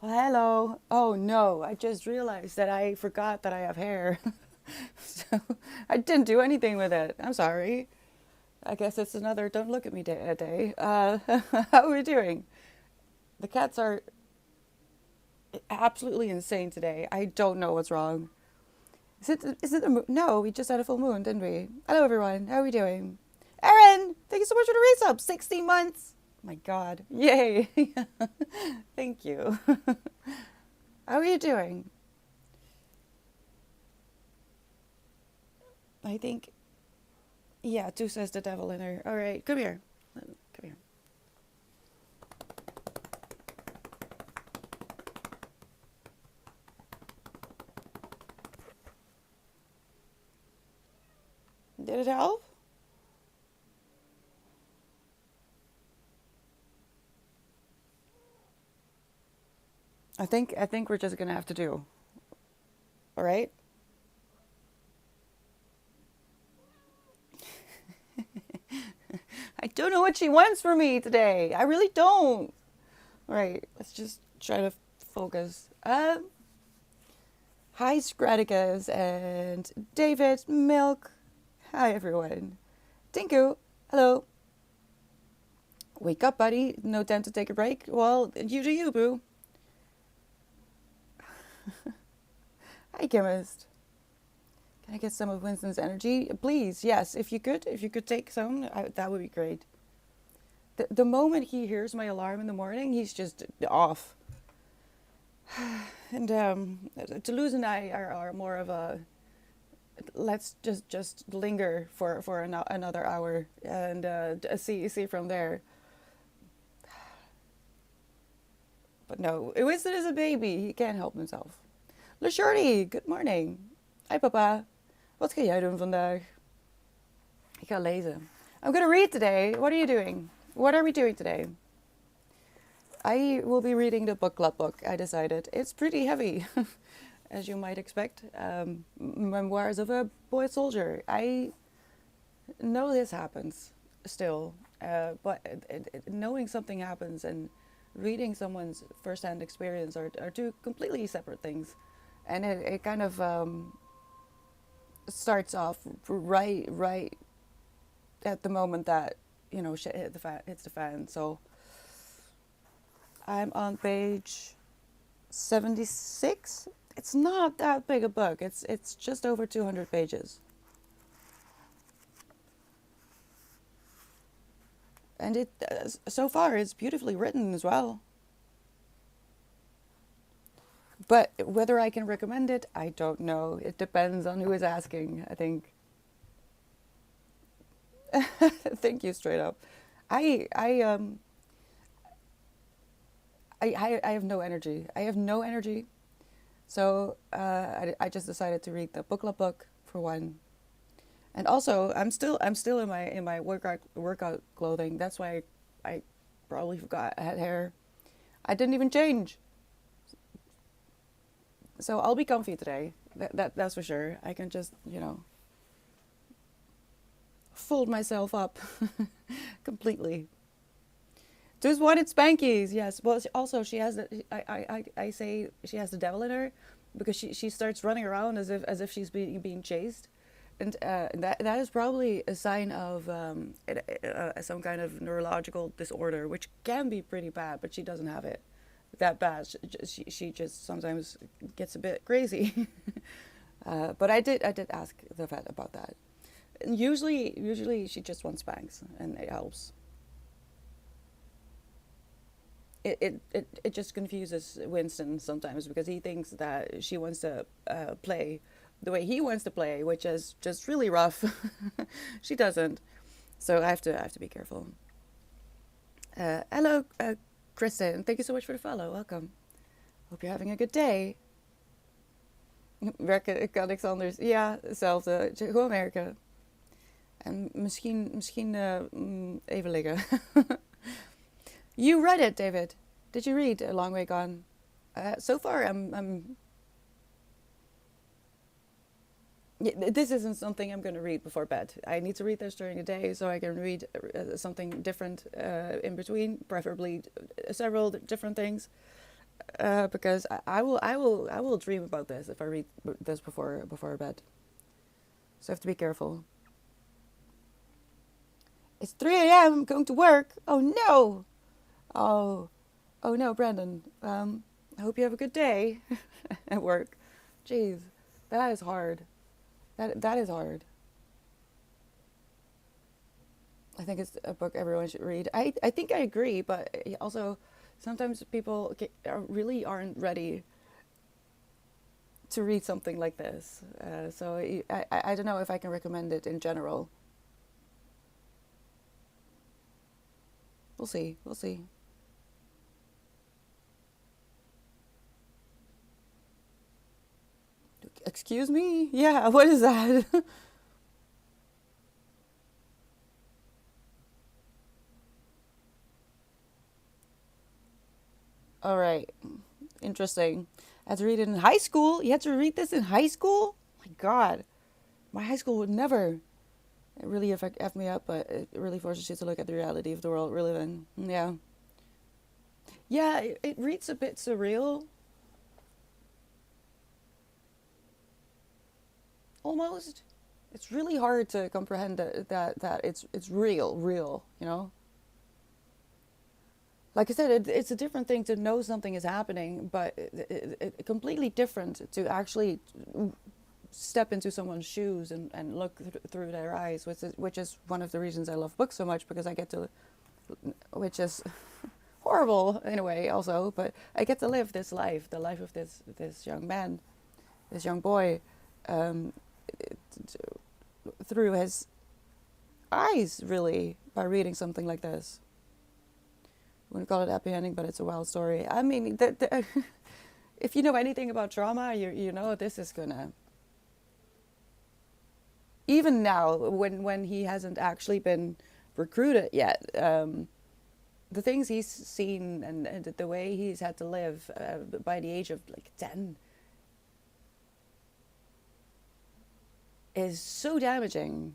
Well, hello. Oh no, I just realized that I forgot that I have hair. So I didn't do anything with it. I'm sorry. I guess it's another don't look at me day. How are we doing? The cats are absolutely insane today. I don't know what's wrong. Is it the moon? No, we just had a full moon, didn't we? Hello, everyone. How are we doing? Erin, thank you so much for the resub. 16 months. My God. Yay. Thank you. How are you doing? I think, yeah, two says the devil in her. All right, come here. Come here. Did it help? I think we're just gonna have to do. All right. I don't know what she wants from me today. I really don't. All right, let's just try to focus. Hi, Scraticus and David, Milk. Hi, everyone. Tinku, hello. Wake up, buddy. No time to take a break. Well, you do you, boo. Hi, chemist. Can I get some of Winston's energy? Please, yes. If you could take some, that would be great. The moment he hears my alarm in the morning, he's just off. And Toulouse and I are more of a let's just linger for another hour and see from there. But no, Winston is a baby. He can't help himself. LeShorty, good morning. Hi papa. Wat ga jij doen vandaag? Ik ga lezen. I'm gonna read today. What are you doing? What are we doing today? I will be reading the book club book, I decided. It's pretty heavy, as you might expect. Memoirs of a Boy Soldier. I know this happens still, but knowing something happens and reading someone's first-hand experience are two completely separate things. And it kind of starts off right at the moment that, shit hits the fan. So I'm on page 76. It's not that big a book. It's just over 200 pages. And it so far it's beautifully written as well. But whether I can recommend it, I don't know. It depends on who is asking, I think. Thank you, straight up. I I um I have no energy. I have no energy. So I just decided to read the book club book for one. And also, I'm still in my workout clothing. That's why I probably forgot I had hair. I didn't even change. So I'll be comfy today. That's for sure. I can just, fold myself up completely. Just wanted spankies, yes. Well, also she has the. I say she has the devil in her, because she starts running around as if she's being chased, and that is probably a sign of some kind of neurological disorder, which can be pretty bad, but she doesn't have it that bad. She just sometimes gets a bit crazy. But I did ask the vet about that. And usually she just wants spanks, and it helps. It just confuses Winston sometimes, because he thinks that she wants to play the way he wants to play, which is just really rough. She doesn't, so I have to be careful. Hello, Kristen. Thank you so much for the follow. Welcome. Hope you're having a good day. Werken Alexanders. Ja, hetzelfde. Gewoon werken. En misschien even liggen. You read it, David. Did you read A Long Way Gone? So far, I'm. This isn't something I'm going to read before bed. I need to read this during the day so I can read something different in between, preferably several different things. because I will dream about this if I read this before bed. So I have to be careful. It's 3 a.m. I'm going to work. Oh no! Oh, oh no, Brandon. I hope you have a good day at work. Jeez, that is hard. That is hard. I think it's a book everyone should read. I think I agree, but also sometimes people really aren't ready to read something like this. So I don't know if I can recommend it in general. We'll see. We'll see. Excuse me? Yeah, what is that? All right. Interesting. I had to read it in high school. You had to read this in high school? My God. My high school would never. It really F me up, but it really forces you to look at the reality of the world we live in. Yeah. Yeah, it reads a bit surreal, almost. It's really hard to comprehend that it's real, you know? Like I said, it's a different thing to know something is happening, but completely different to actually step into someone's shoes and look through their eyes, which is one of the reasons I love books so much, because I get to, which is horrible in a way also, but I get to live this life, the life of this young man, this young boy, um, through his eyes, really, by reading something like this. I wouldn't call it happy ending, but it's a wild story. I mean, if you know anything about trauma, you know this is gonna, even now when he hasn't actually been recruited yet, the things he's seen and the way he's had to live by the age of like 10 is so damaging.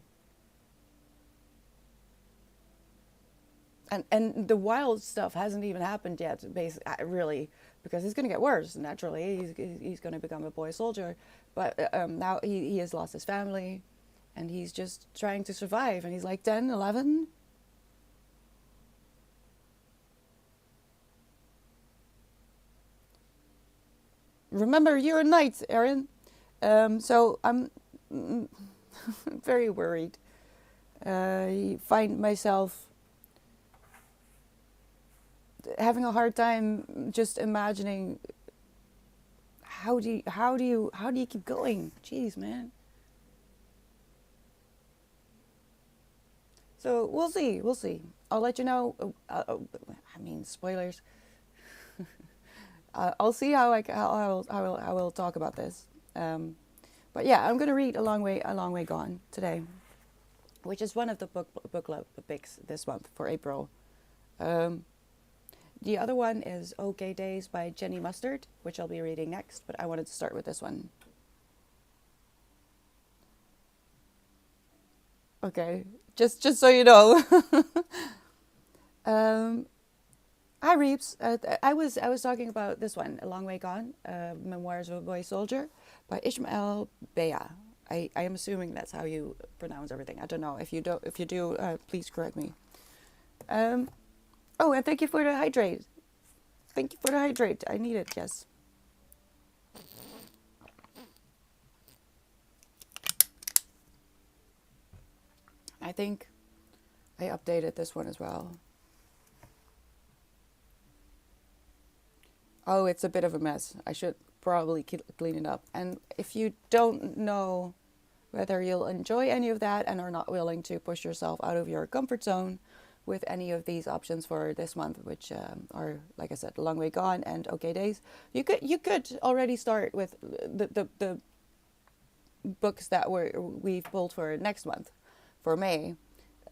And the wild stuff hasn't even happened yet, basically, really, because it's going to get worse. Naturally, he's going to become a boy soldier, but now he has lost his family, and he's just trying to survive. And he's like 10, 11. Remember, you're a knight, Aaron. So I'm very worried. I find myself having a hard time just imagining how do you keep going? Jeez, man. So we'll see. We'll see. I'll let you know. I mean, spoilers. I'll see how I will talk about this. But yeah, I'm gonna read A Long Way Gone today, which is one of the book club picks this month for April. Um, the other one is OK Days by Jenny Mustard, which I'll be reading next. But I wanted to start with this one. Okay, just so you know. um, Hi, Reeps. I was talking about this one, A Long Way Gone, Memoirs of a Boy Soldier, by Ismael Beah. I am assuming that's how you pronounce everything. I don't know. If you do, please correct me. Um, oh, and thank you for the hydrate. Thank you for the hydrate. I need it. Yes. I think I updated this one as well. Oh, it's a bit of a mess. I should probably clean it up. And if you don't know whether you'll enjoy any of that and are not willing to push yourself out of your comfort zone with any of these options for this month, which are, like I said, A Long Way Gone and OK Days, you could already start with the books that we've pulled for next month, for May.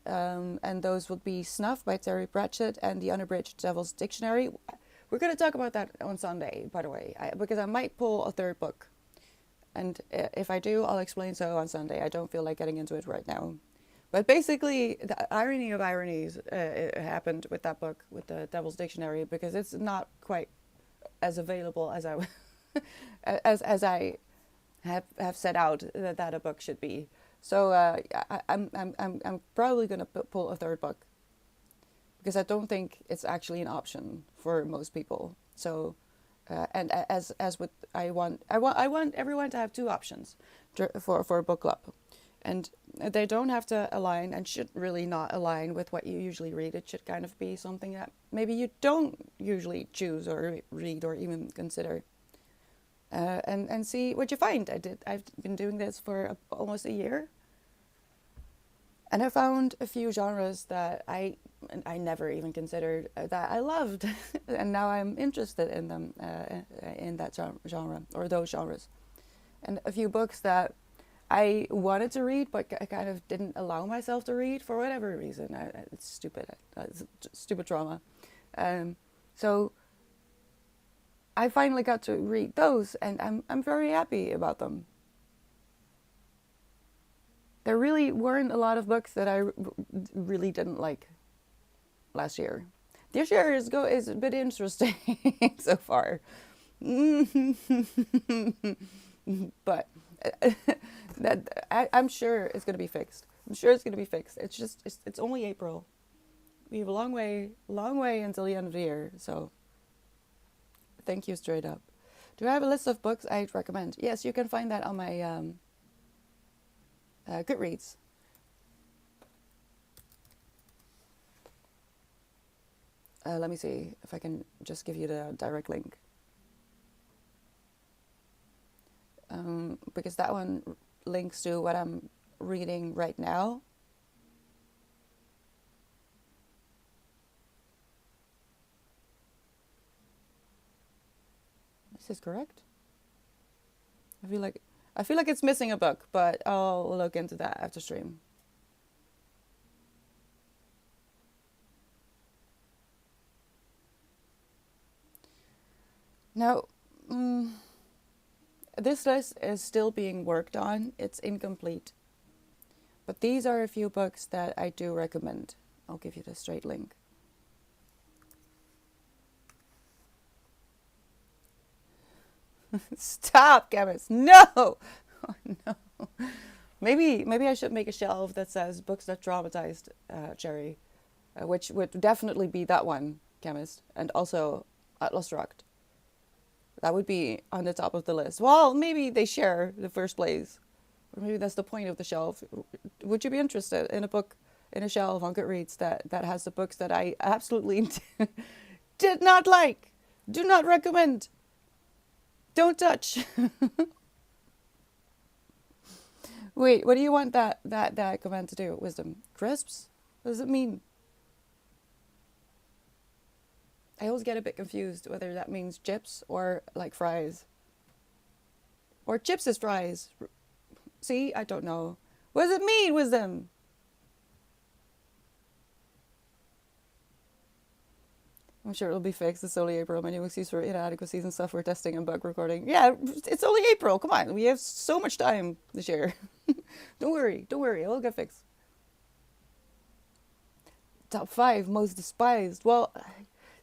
And those would be Snuff by Terry Pratchett and The Unabridged Devil's Dictionary. We're going to talk about that on Sunday, by the way, because I might pull a third book. And if I do, I'll explain so on Sunday. I don't feel like getting into it right now. But basically, the irony of ironies happened with that book, with the Devil's Dictionary, because it's not quite as available as I as I have set out that a book should be. So I'm probably gonna pull a third book because I don't think it's actually an option for most people. So and as with I want everyone to have two options for a book club, and they don't have to align and should really not align with what you usually read. It should kind of be something that maybe you don't usually choose or read or even consider. And see what you find. I've been doing this for almost a year, and I found a few genres that I never even considered that I loved, and now I'm interested in them, in that genre or those genres, and a few books that I wanted to read but I kind of didn't allow myself to read for whatever reason. It's stupid. It's stupid trauma. So I finally got to read those, and I'm very happy about them. There really weren't a lot of books that I really didn't like last year. This year is a bit interesting so far, but I'm sure it's gonna be fixed. I'm sure it's gonna be fixed. It's only April. We have a long way until the end of the year. So thank you straight up. Do I have a list of books I'd recommend? Yes, you can find that on my Goodreads. Let me see if I can just give you the direct link. Because that one links to what I'm reading right now. Is this correct? I feel like it's missing a book, but I'll look into that after stream. Now, this list is still being worked on. It's incomplete. But these are a few books that I do recommend. I'll give you the straight link. Stop, Gabus. No! Oh, no. Maybe I should make a shelf that says books that traumatized Cherry, which would definitely be that one, Chemist, and also Atlas Shrugged. That would be on the top of the list. Well, maybe they share the first place. Or maybe that's the point of the shelf. Would you be interested in a book in a shelf on Goodreads that has the books that I absolutely did not like, do not recommend, don't touch? Wait, what do you want that command to do? Wisdom. Crisps? What does it mean? I always get a bit confused whether that means chips or like fries. Or chips is fries. See, I don't know. What does it mean, Wisdom? I'm sure it'll be fixed. It's only April. My new excuse for inadequacies and software testing and bug recording. Yeah, it's only April. Come on. We have so much time this year. Don't worry. It'll get fixed. Top 5 most despised. Well,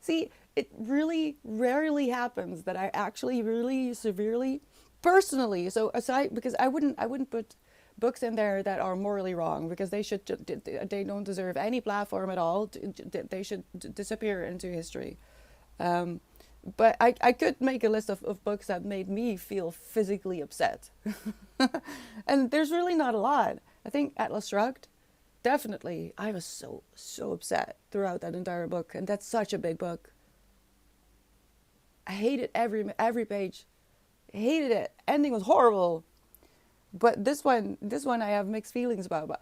see, it really rarely happens that I actually really severely, personally, so aside, because I wouldn't put books in there that are morally wrong, because they don't deserve any platform at all. They should disappear into history. But I could make a list of books that made me feel physically upset. And there's really not a lot. I think Atlas Shrugged, definitely. I was so upset throughout that entire book, and that's such a big book. I hated every page. I hated it. Ending was horrible. But this one I have mixed feelings about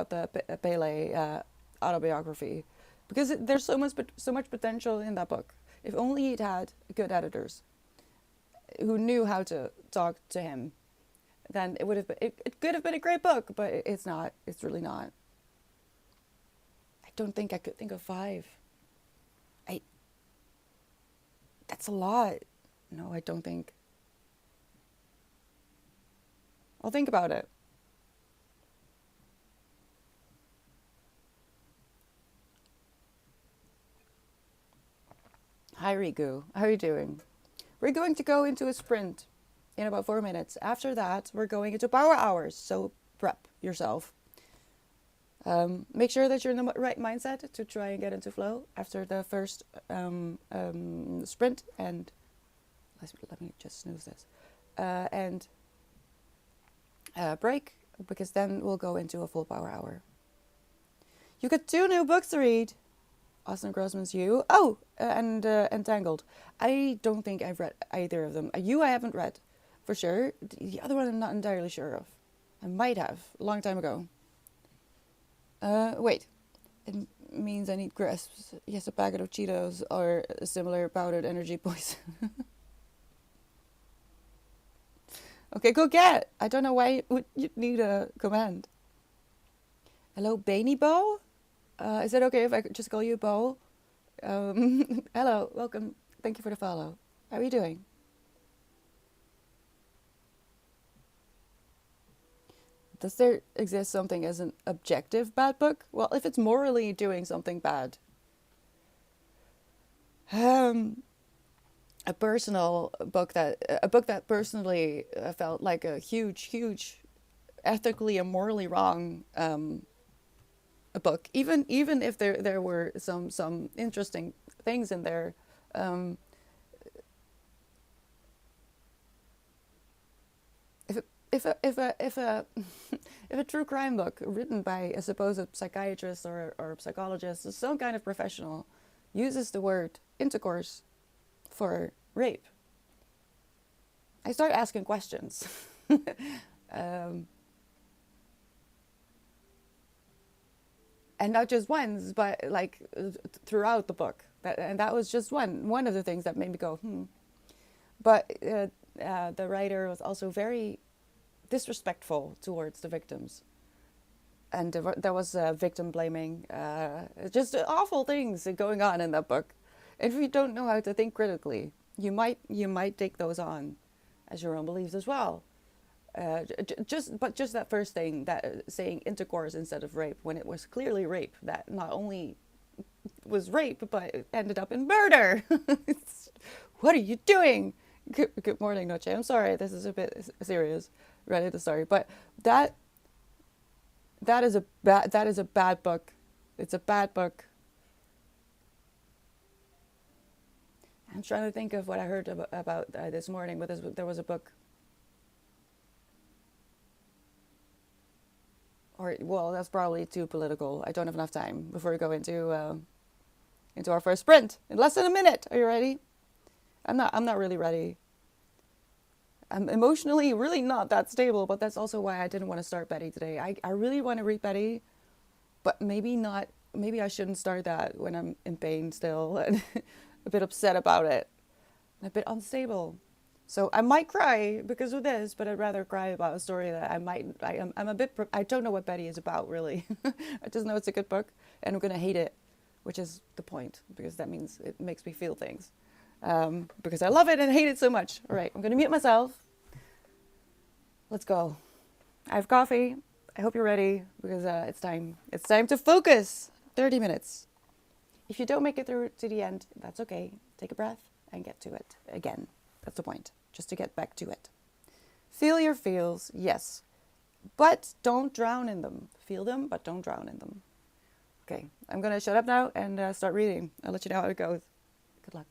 the Pele autobiography, because there's so much potential in that book. If only he'd had good editors who knew how to talk to him, then it could have been a great book. But it's not. It's really not. I don't think I could think of 5. That's a lot. No, I don't think. I'll think about it. Hi, Riku. How are you doing? We're going to go into a sprint in about 4 minutes. After that, we're going into power hours. So prep yourself. Make sure that you're in the right mindset to try and get into flow after the first sprint. And let me just snooze this. And break, because then we'll go into a full power hour. You got 2 new books to read. Austin Grossman's You. Oh, and Entangled. I don't think I've read either of them. You I haven't read, for sure. The other one I'm not entirely sure of. I might have, a long time ago. Wait. It means I need crisps. Yes, a packet of Cheetos or a similar powdered energy poison. Okay, go get. I don't know why you'd need a command. Hello, Bainy Bo? Is it okay if I could just call you Bo? Hello, welcome. Thank you for the follow. How are you doing? Does there exist something as an objective bad book? Well, if it's morally doing something bad. A book that personally felt like a huge, ethically and morally wrong a book. Even if there were some interesting things in there. If a if a true crime book written by a supposed psychiatrist or psychologist or some kind of professional uses the word intercourse for rape, I start asking questions. And not just once, but like throughout the book. That was just one of the things that made me go, But the writer was also very disrespectful towards the victims. And there was victim blaming, just awful things going on in that book. If you don't know how to think critically, you might take those on as your own beliefs as well. Just that first thing, that saying intercourse instead of rape, when it was clearly rape, that not only was rape but it ended up in murder. What are you doing? Good morning, Noche. I'm sorry, this is a bit serious right at the start, but that is a bad book. It's a bad book. I'm trying to think of what I heard about this morning, but there was a book. Or, well, that's probably too political. I don't have enough time before we go into our first sprint in less than a minute. Are you ready? I'm not really ready. I'm emotionally really not that stable, but that's also why I didn't want to start Betty today. I really want to read Betty, but maybe not. Maybe I shouldn't start that when I'm in pain still and a bit upset about it, and a bit unstable. So I might cry because of this, but I'd rather cry about a story that I'm a bit, I don't know what Betty is about really. I just know it's a good book and I'm going to hate it, which is the point, because that means it makes me feel things. Because I love it and hate it so much. All right, I'm going to mute myself. Let's go. I have coffee. I hope you're ready, because it's time. It's time to focus. 30 minutes. If you don't make it through to the end, that's okay. Take a breath and get to it again. That's the point, just to get back to it. Feel your feels, yes, but don't drown in them. Feel them, but don't drown in them. Okay, I'm going to shut up now and start reading. I'll let you know how it goes. Good luck.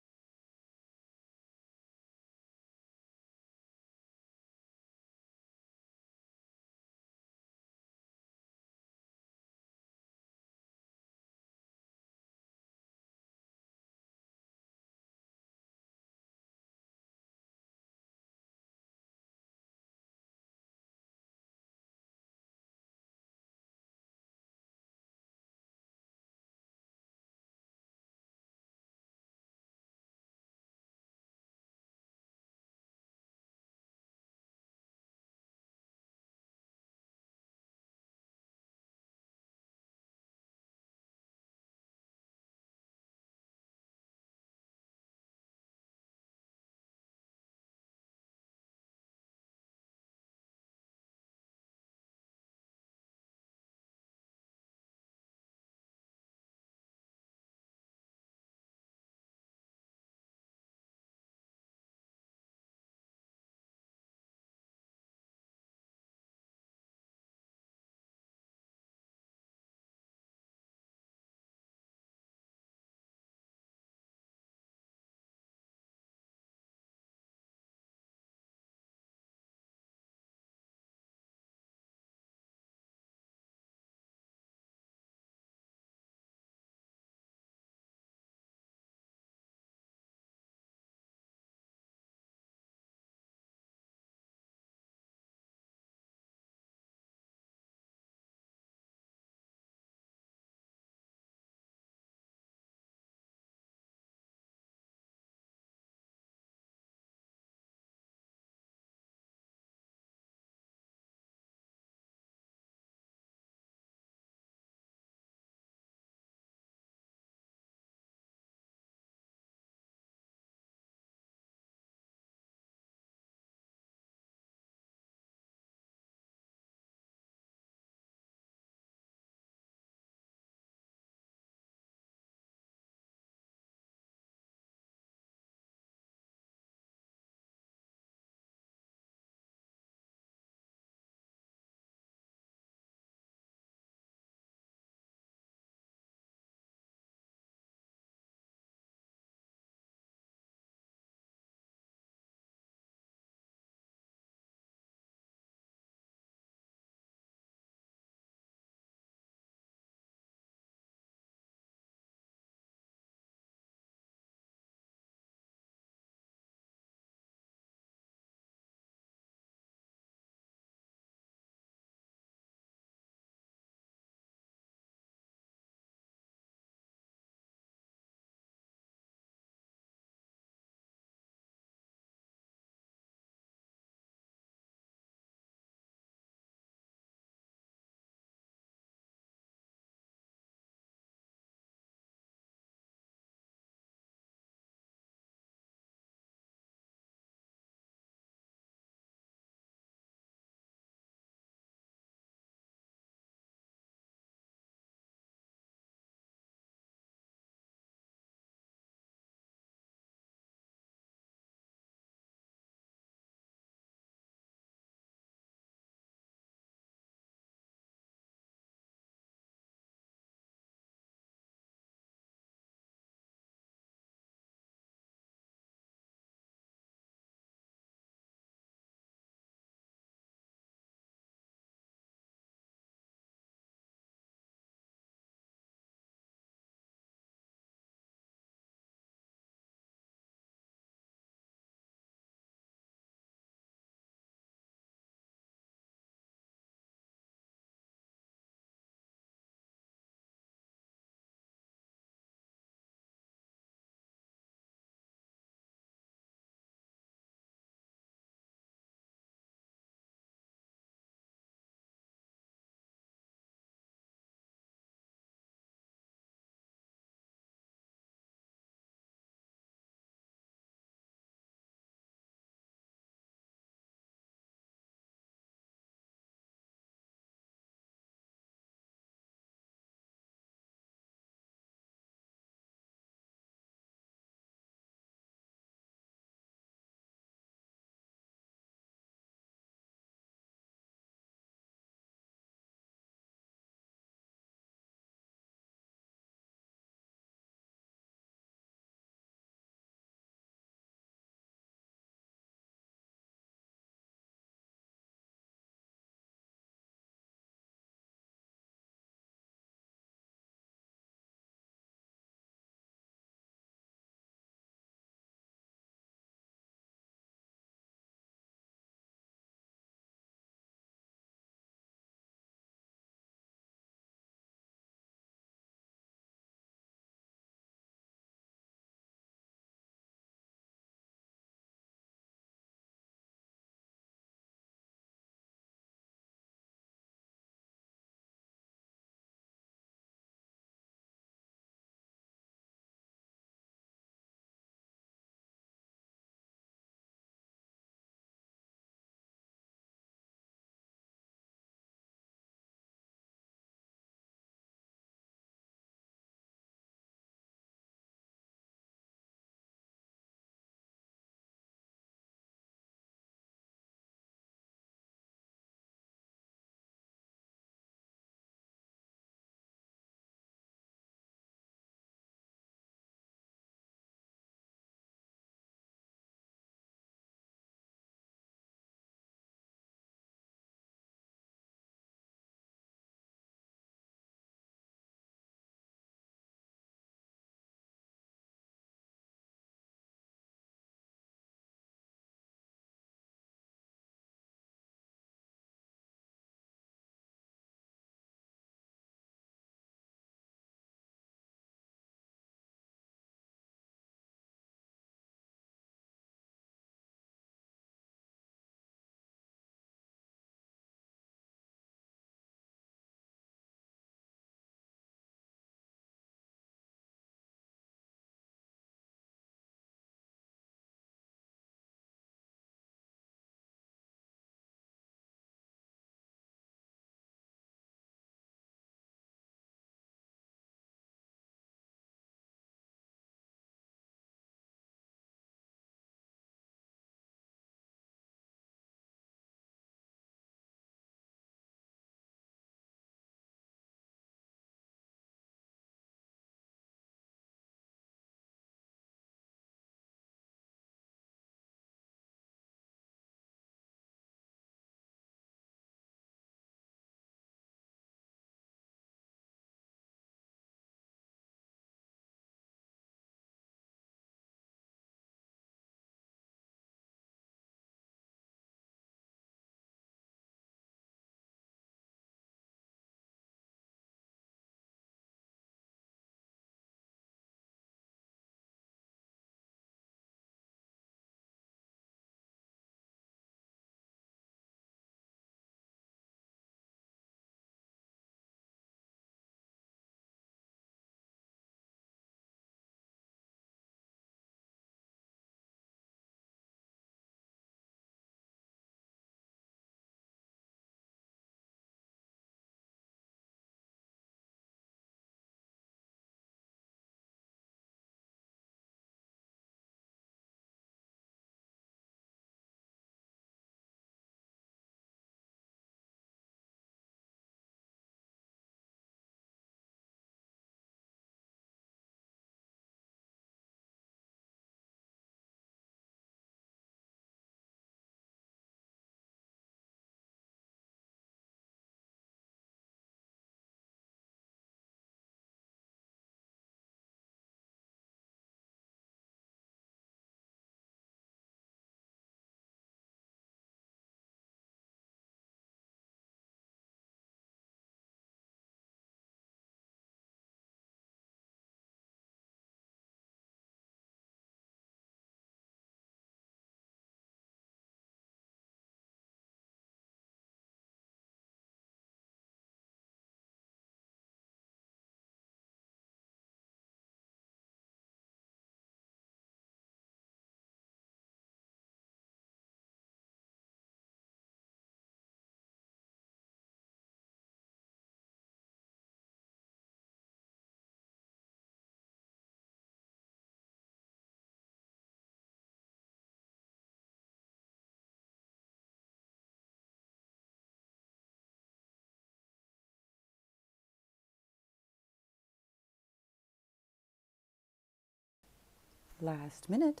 Last minute.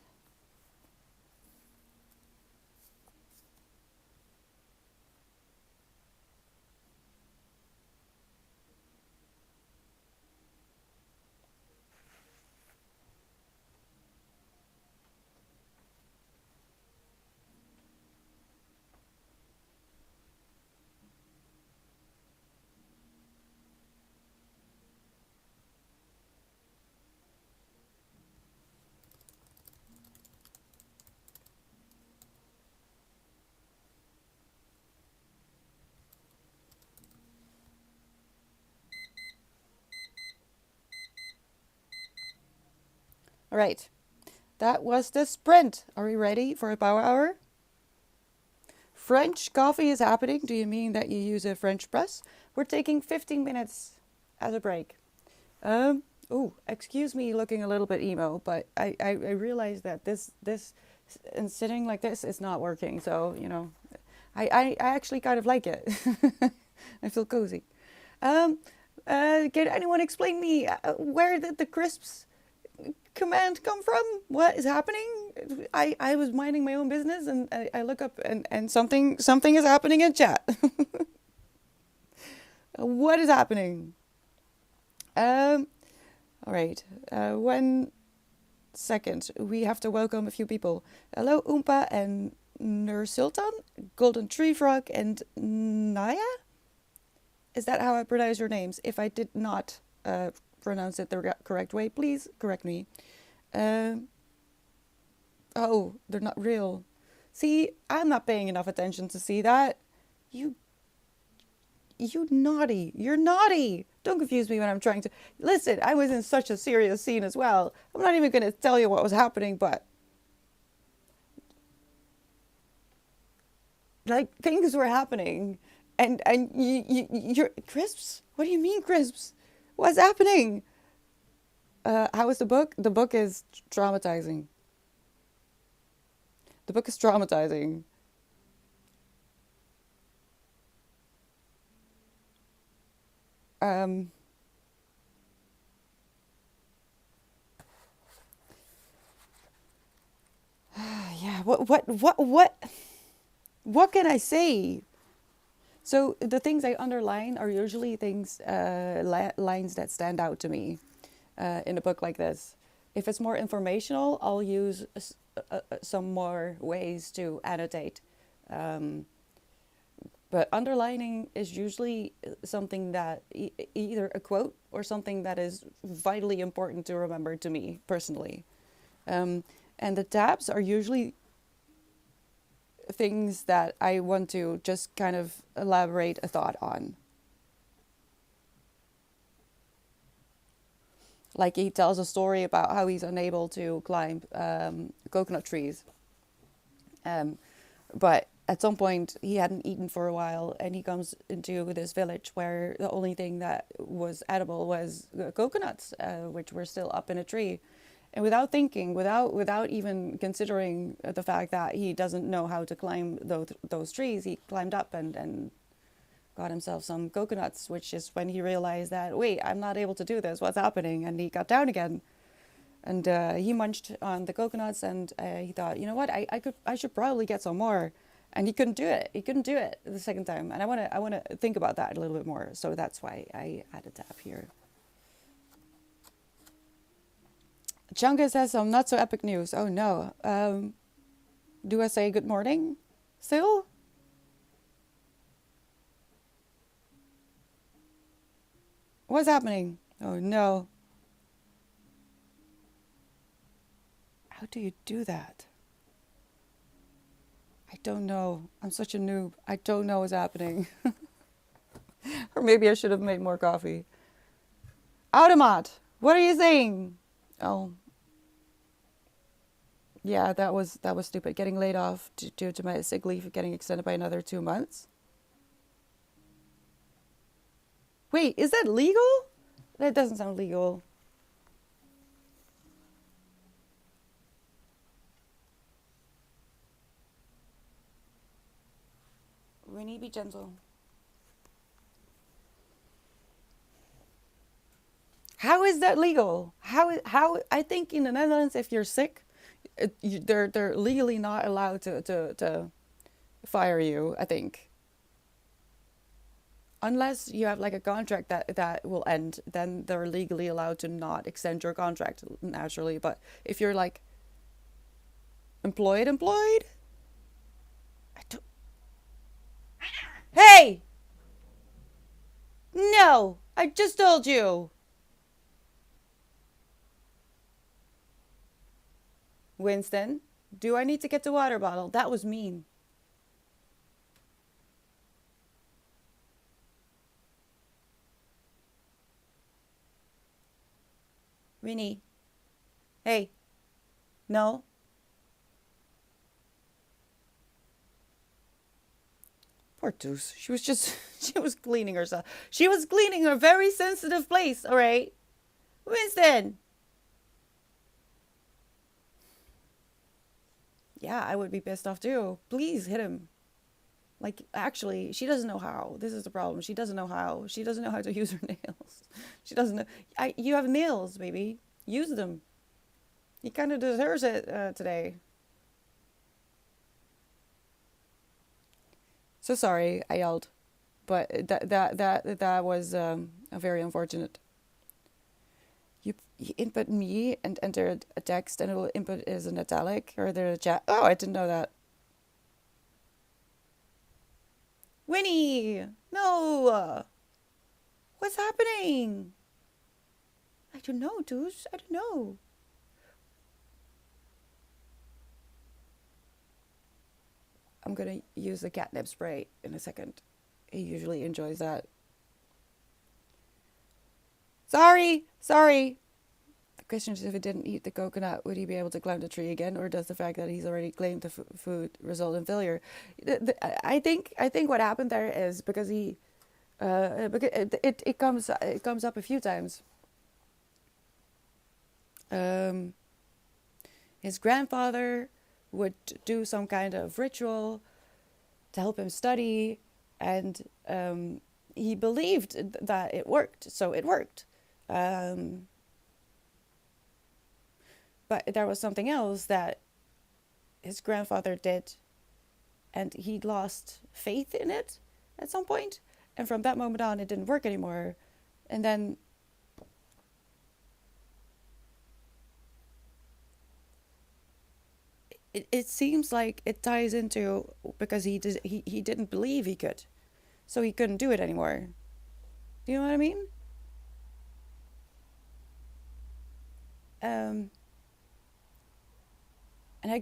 All right. That was the sprint. Are we ready for a power hour? French coffee is happening. Do you mean that you use a French press? We're taking 15 minutes as a break. Oh, excuse me looking a little bit emo, but I realized that this and sitting like this is not working. So, I actually kind of like it. I feel cozy. Um, can anyone explain me where did the crisps command come from? What is happening? I was minding my own business and I look up and something is happening in chat. What is happening? All right. 1 second. We have to welcome a few people. Hello, Oompa and Nur Sultan, Golden Tree Frog, and Naya? Is that how I pronounce your names? If I did not pronounce it the correct way, please correct me. Oh, they're not real. See, I'm not paying enough attention to see that. You naughty. You're naughty. Don't confuse me when I'm trying to... Listen, I was in such a serious scene as well. I'm not even going to tell you what was happening, but... Like, things were happening. And you're... Crisps? What do you mean, crisps? What's happening? How is the book? The book is traumatizing. The book is traumatizing. Yeah, what can I say? So the things I underline are usually things, lines that stand out to me in a book like this. If it's more informational, I'll use some more ways to annotate. But underlining is usually something that either a quote or something that is vitally important to remember to me personally. And the tabs are usually things that I want to just kind of elaborate a thought on. Like he tells a story about how he's unable to climb coconut trees. But at some point he hadn't eaten for a while and he comes into this village where the only thing that was edible was coconuts, which were still up in a tree. And without thinking, without even considering the fact that he doesn't know how to climb those trees, he climbed up and got himself some coconuts, which is when he realized that, wait, I'm not able to do this. What's happening? And he got down again. And he munched on the coconuts and he thought, you know what, I should probably get some more. And he couldn't do it. He couldn't do it the second time. And I want to think about that a little bit more. So that's why I added that here. Chunga says some not so epic news. Oh no. Do I say good morning still? What's happening? Oh no. How do you do that? I don't know. I'm such a noob. I don't know what's happening. Or maybe I should have made more coffee. Automat, what are you saying? Oh. Yeah, that was stupid. Getting laid off due to my sick leave getting extended by another 2 months. Wait, is that legal? That doesn't sound legal. Winnie, be gentle. How is that legal? How? I think in the Netherlands, if you're sick, they're legally not allowed to fire you. I think unless you have like a contract that will end, then they're legally allowed to not extend your contract naturally. But if you're like employed, I don't. Hey, no! I just told you, Winston. Do I need to get the water bottle? That was mean. Winnie. Hey, no. Poor Deuce. She was just, she was cleaning herself. She was cleaning her very sensitive place, all right? Winston! Yeah, I would be pissed off too. Please hit him. Like, actually, she doesn't know how. This is the problem. She doesn't know how. She doesn't know how to use her nails. She doesn't know. You have nails, baby. Use them. He kind of deserves it today. So sorry, I yelled. But that was a very unfortunate. You input me and enter a text, and it will input is an italic or the chat. Oh, I didn't know that. Winnie, no, what's happening? I don't know, Deuce. I don't know. I'm gonna use the catnip spray in a second. He usually enjoys that. Sorry. The question is, if he didn't eat the coconut, would he be able to climb the tree again, or does the fact that he's already claimed the food result in failure? I think what happened there is because because it comes up a few times. Um, his grandfather would do some kind of ritual to help him study, and he believed that it worked, so it worked. Um, but there was something else that his grandfather did, and he lost faith in it at some point, and from that moment on, it didn't work anymore. And then it seems like it ties into because he didn't believe he could, so he couldn't do it anymore. Do you know what I mean? Um, and I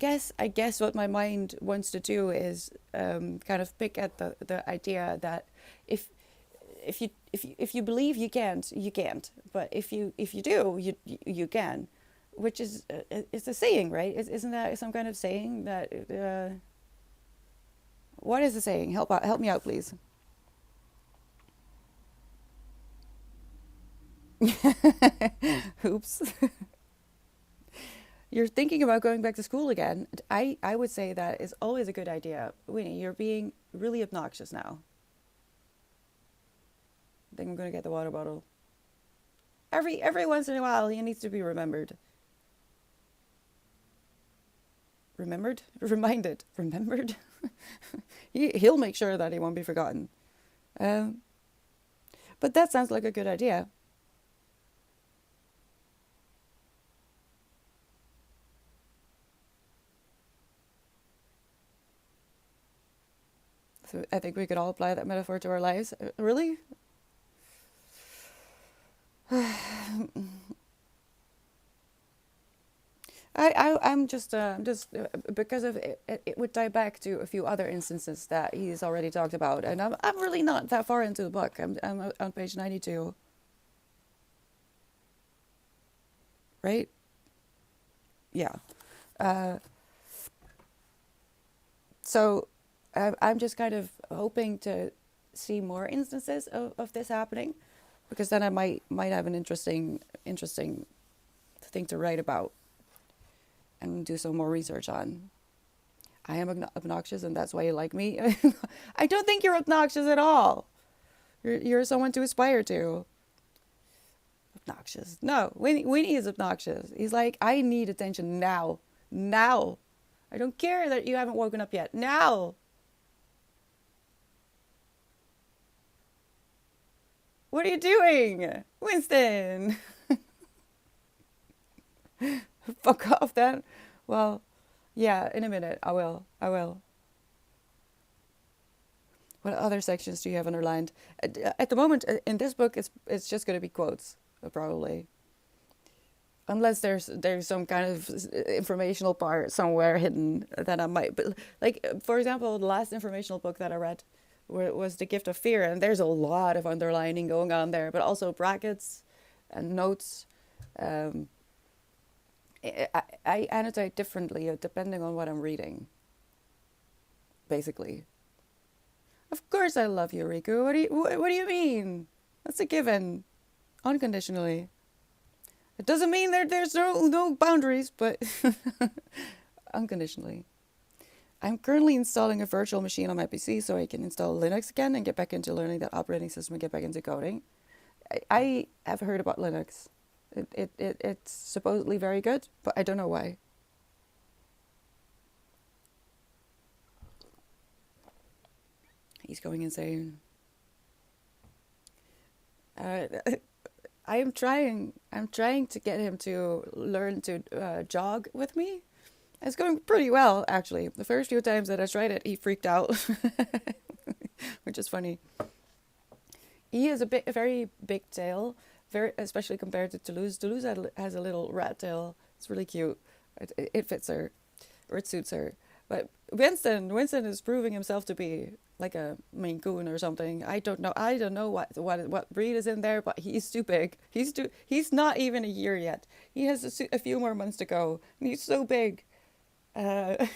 guess what my mind wants to do is kind of pick at the idea that if if you believe you can't. But if you do, you can, which is it's a saying, right? Isn't that some kind of saying that? What is the saying? Help me out, please. Oops. You're thinking about going back to school again. I would say that is always a good idea. Winnie, you're being really obnoxious now. I think I'm gonna get the water bottle. Every once in a while, he needs to be remembered. Remembered? Reminded. Remembered? He'll make sure that he won't be forgotten. Um, but that sounds like a good idea. So I think we could all apply that metaphor to our lives. Really? I'm just because of it, it would tie back to a few other instances that he's already talked about, and I'm really not that far into the book. I'm on page 92, right? Yeah. Uh, so I'm just kind of hoping to see more instances of this happening, because then I might have an interesting thing to write about and do some more research on. I am obnoxious, and that's why you like me. I don't think you're obnoxious at all. You're someone to aspire to. Obnoxious. No, Winnie is obnoxious. He's like, I need attention now. Now. I don't care that you haven't woken up yet. Now. What are you doing? Winston. Fuck off then. Well, yeah, in a minute. I will. I will. What other sections do you have underlined? At the moment, in this book, it's just going to be quotes, probably. Unless there's some kind of informational part somewhere hidden that I might. But like, for example, the last informational book that I read was The Gift of Fear, and there's a lot of underlining going on there, but also brackets and notes. Um, I annotate differently depending on what I'm reading, basically. Of course I love you, Riku. What do you mean? That's a given. Unconditionally. It doesn't mean there's no boundaries, but unconditionally. I'm currently installing a virtual machine on my PC so I can install Linux again and get back into learning that operating system and get back into coding. I have heard about Linux. It's supposedly very good, but I don't know why. He's going insane. Uh, I'm trying to get him to learn to jog with me. It's going pretty well, actually. The first few times that I tried it, he freaked out, which is funny. He has a very big tail, very especially compared to Toulouse. Toulouse has a little rat tail. It's really cute. It fits her, or it suits her. But Winston is proving himself to be like a Maine Coon or something. I don't know what breed is in there, but he's too big. He's not even a year yet. He has a few more months to go, and he's so big. But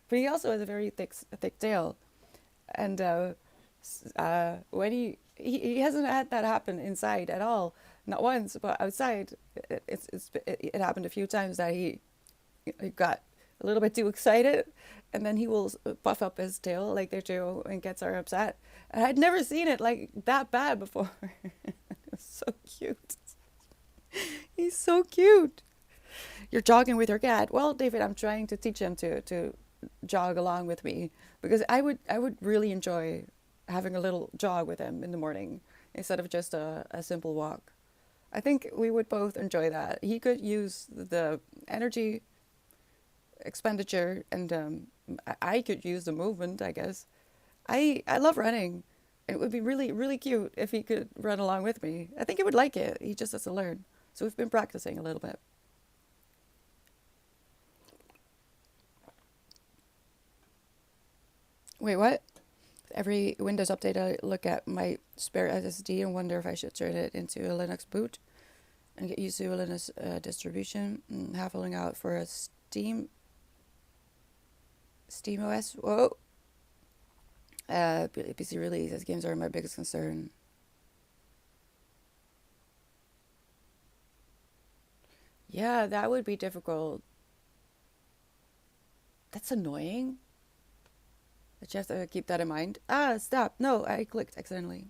he also has a very thick tail, and when he hasn't had that happen inside at all, not once, but outside, it happened a few times that he got a little bit too excited, and then he will puff up his tail like they do and gets her upset. And I'd never seen it like that bad before. It's so cute. He's so cute. You're jogging with your cat. Well, David, I'm trying to teach him to jog along with me, because I would really enjoy having a little jog with him in the morning instead of just a simple walk. I think we would both enjoy that. He could use the energy expenditure, and I could use the movement, I guess. I love running. It would be really, really cute if he could run along with me. I think he would like it. He just has to learn. So we've been practicing a little bit. Wait, what? Every Windows update, I look at my spare SSD and wonder if I should turn it into a Linux boot and get used to a Linux distribution. Having out for a Steam OS. Whoa. PC release as games are my biggest concern. Yeah, that would be difficult. That's annoying. That you have to keep that in mind. Ah, stop. No, I clicked accidentally.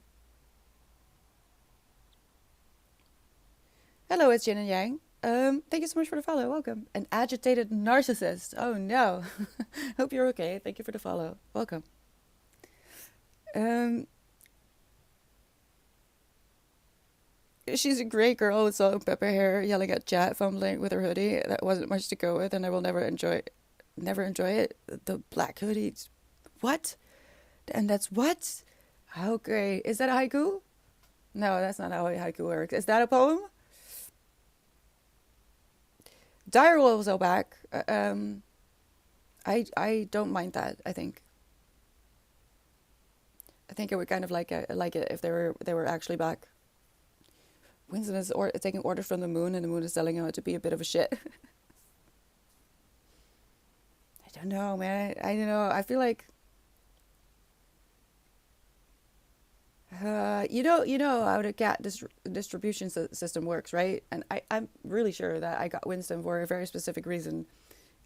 Hello, it's Yin and Yang. Thank you so much for the follow. Welcome. An agitated narcissist. Oh no. Hope you're okay. Thank you for the follow. Welcome. Um, she's a great girl with salt and pepper hair, yelling at chat, fumbling with her hoodie. That wasn't much to go with, and I will never enjoy it. The black hoodie. What? And that's what? Okay. Is that a haiku? No, that's not how a haiku works. Is that a poem? Dire Wolves are back. I don't mind that. I think I would kind of like it if they were actually back. Winston is taking orders from the moon, and the moon is telling him to be a bit of a shit. I don't know, man. I don't know. I feel like you know how the cat distribution system works, right? And I'm really sure that I got Winston for a very specific reason.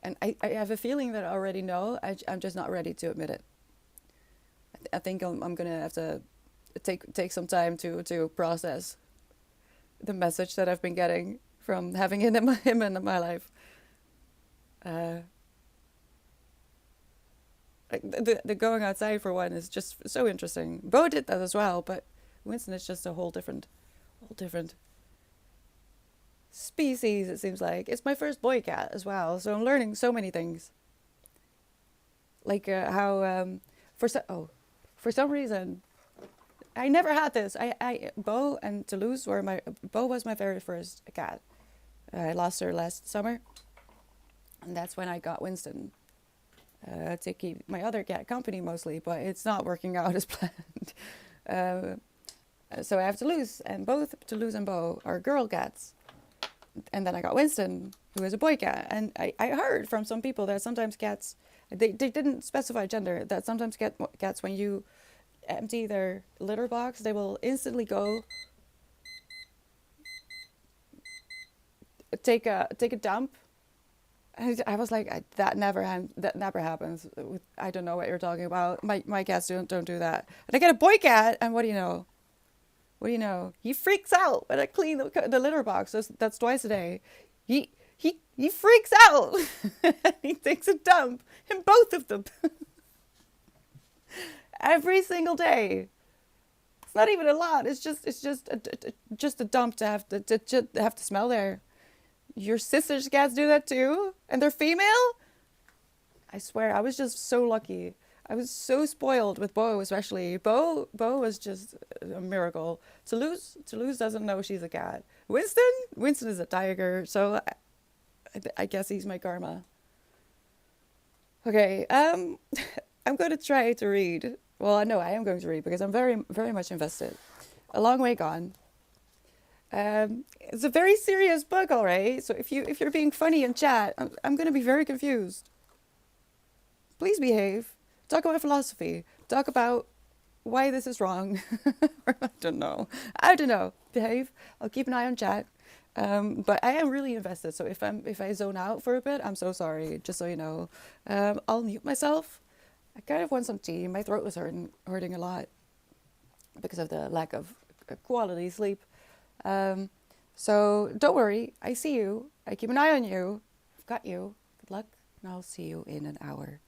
And I have a feeling that I already know. I'm just not ready to admit it. I think I'm going to have to take some time to process. the message that I've been getting from having him in my life. Uh, like the going outside for one is just so interesting. Bo did that as well, but Winston is just a whole different species. It seems like it's my first boy cat as well, so I'm learning so many things. Like how for some reason I never had this. I Bo and Toulouse were my Bo was my very first cat. I lost her last summer, and that's when I got Winston to keep my other cat company mostly, but it's not working out as planned. uh, so I have Toulouse, and both Toulouse and Bo are girl cats. And then I got Winston, who is a boy cat. And I heard from some people that sometimes cats, they didn't specify gender, that sometimes cats, when you empty their litter box, they will instantly go take a dump. And I was like, that never happens. I don't know what you're talking about. My cats don't do that. And I get a boy cat, and what do you know? What do you know? He freaks out when I clean the litter box. That's twice a day. He freaks out. He takes a dump in both of them every single day. It's not even a lot. It's just a dump to have to smell there. Your sister's cats do that too, and they're female. I swear, I was just so lucky. I was so spoiled with Bo, especially. Bo was just a miracle. Toulouse doesn't know she's a cat. Winston is a tiger, so I guess he's my karma. Okay, I'm going to try to read. Well, no, I am going to read because I'm very, very much invested. A Long Way Gone. It's a very serious book, all right. So if you're being funny in chat, I'm going to be very confused. Please behave. Talk about philosophy. Talk about why this is wrong. I don't know. I don't know. Behave. I'll keep an eye on chat. But I am really invested. So if I zone out for a bit, I'm so sorry. Just so you know, I'll mute myself. I kind of want some tea. My throat was hurting a lot because of the lack of quality sleep. So don't worry. I see you. I keep an eye on you. I've got you. Good luck, and I'll see you in an hour.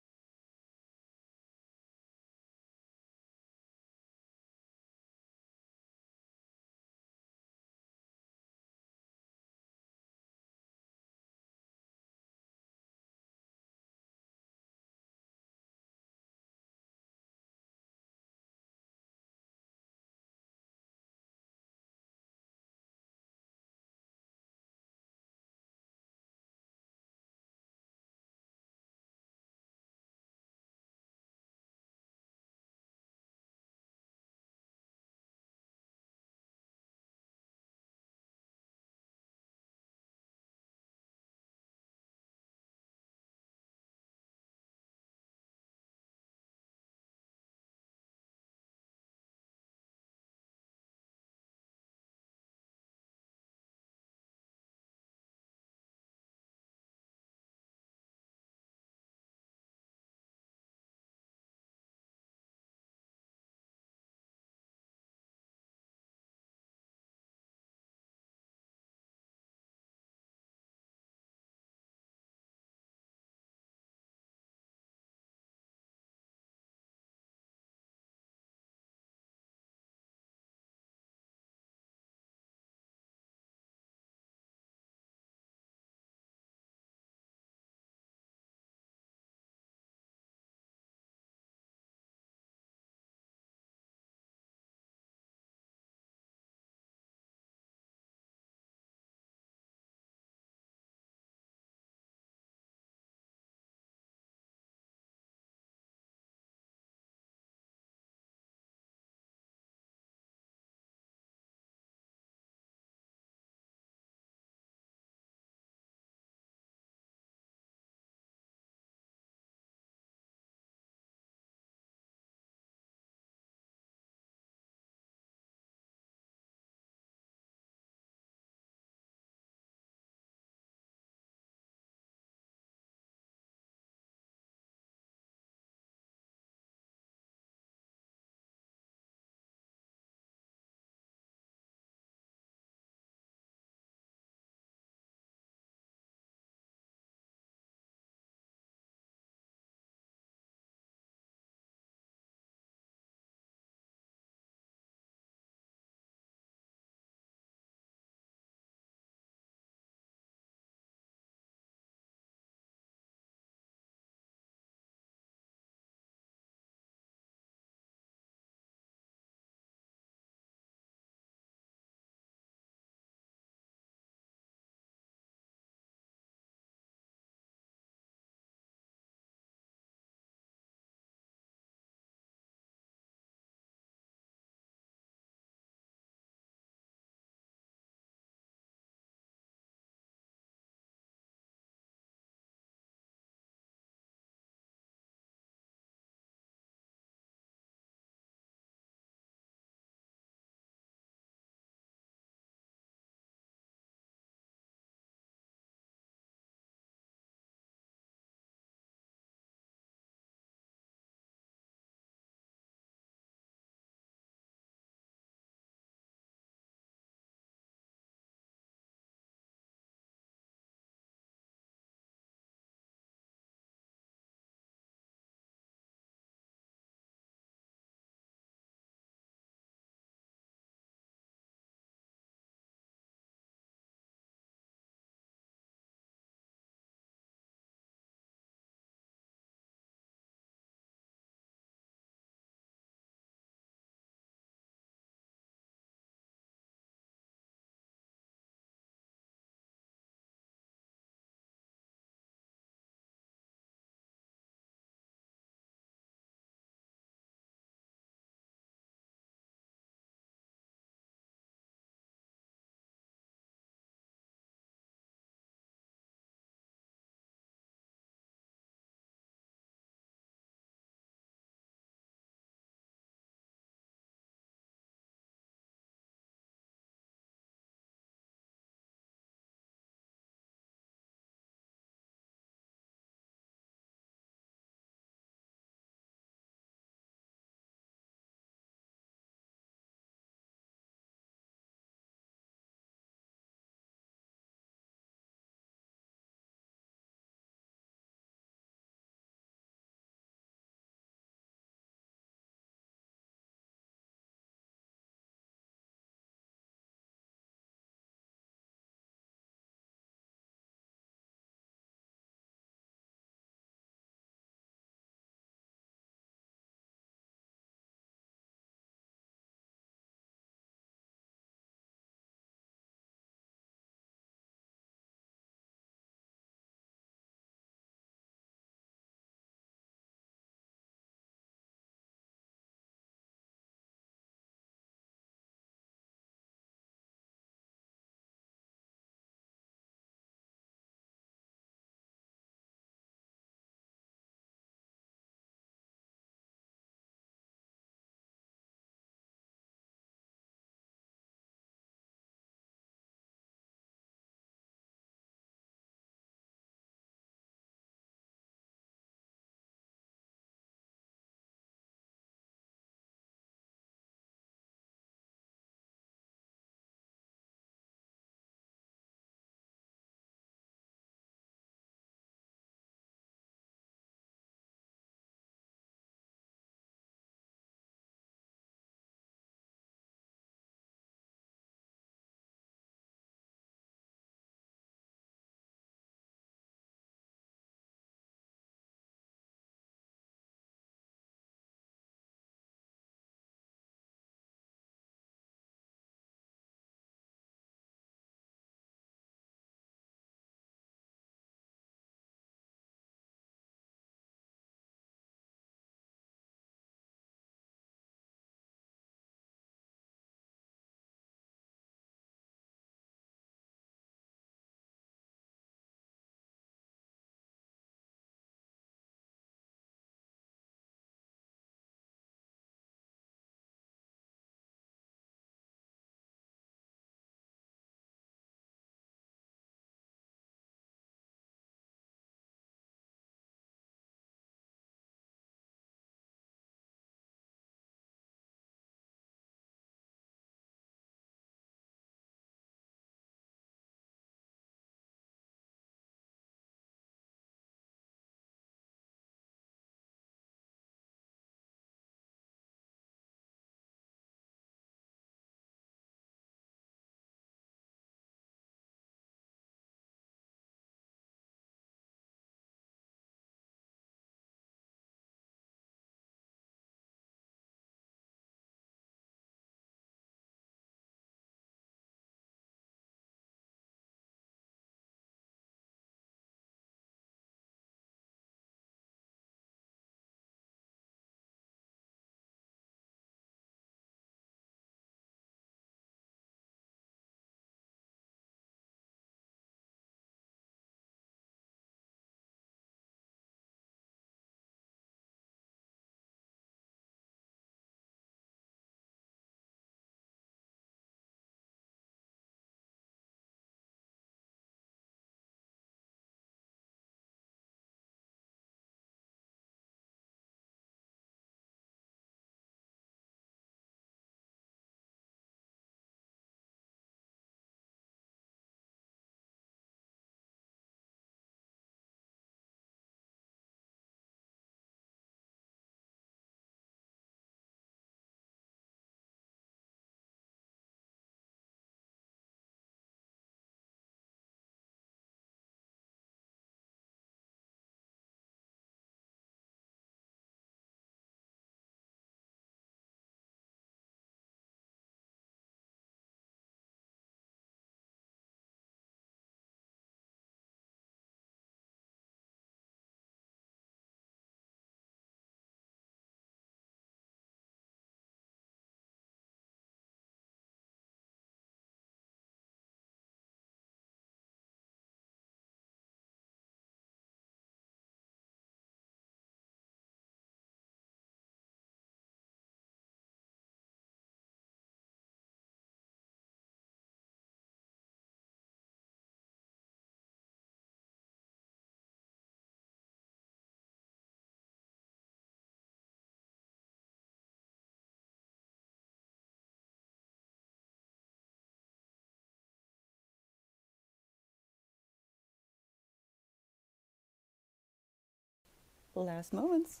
Last moments.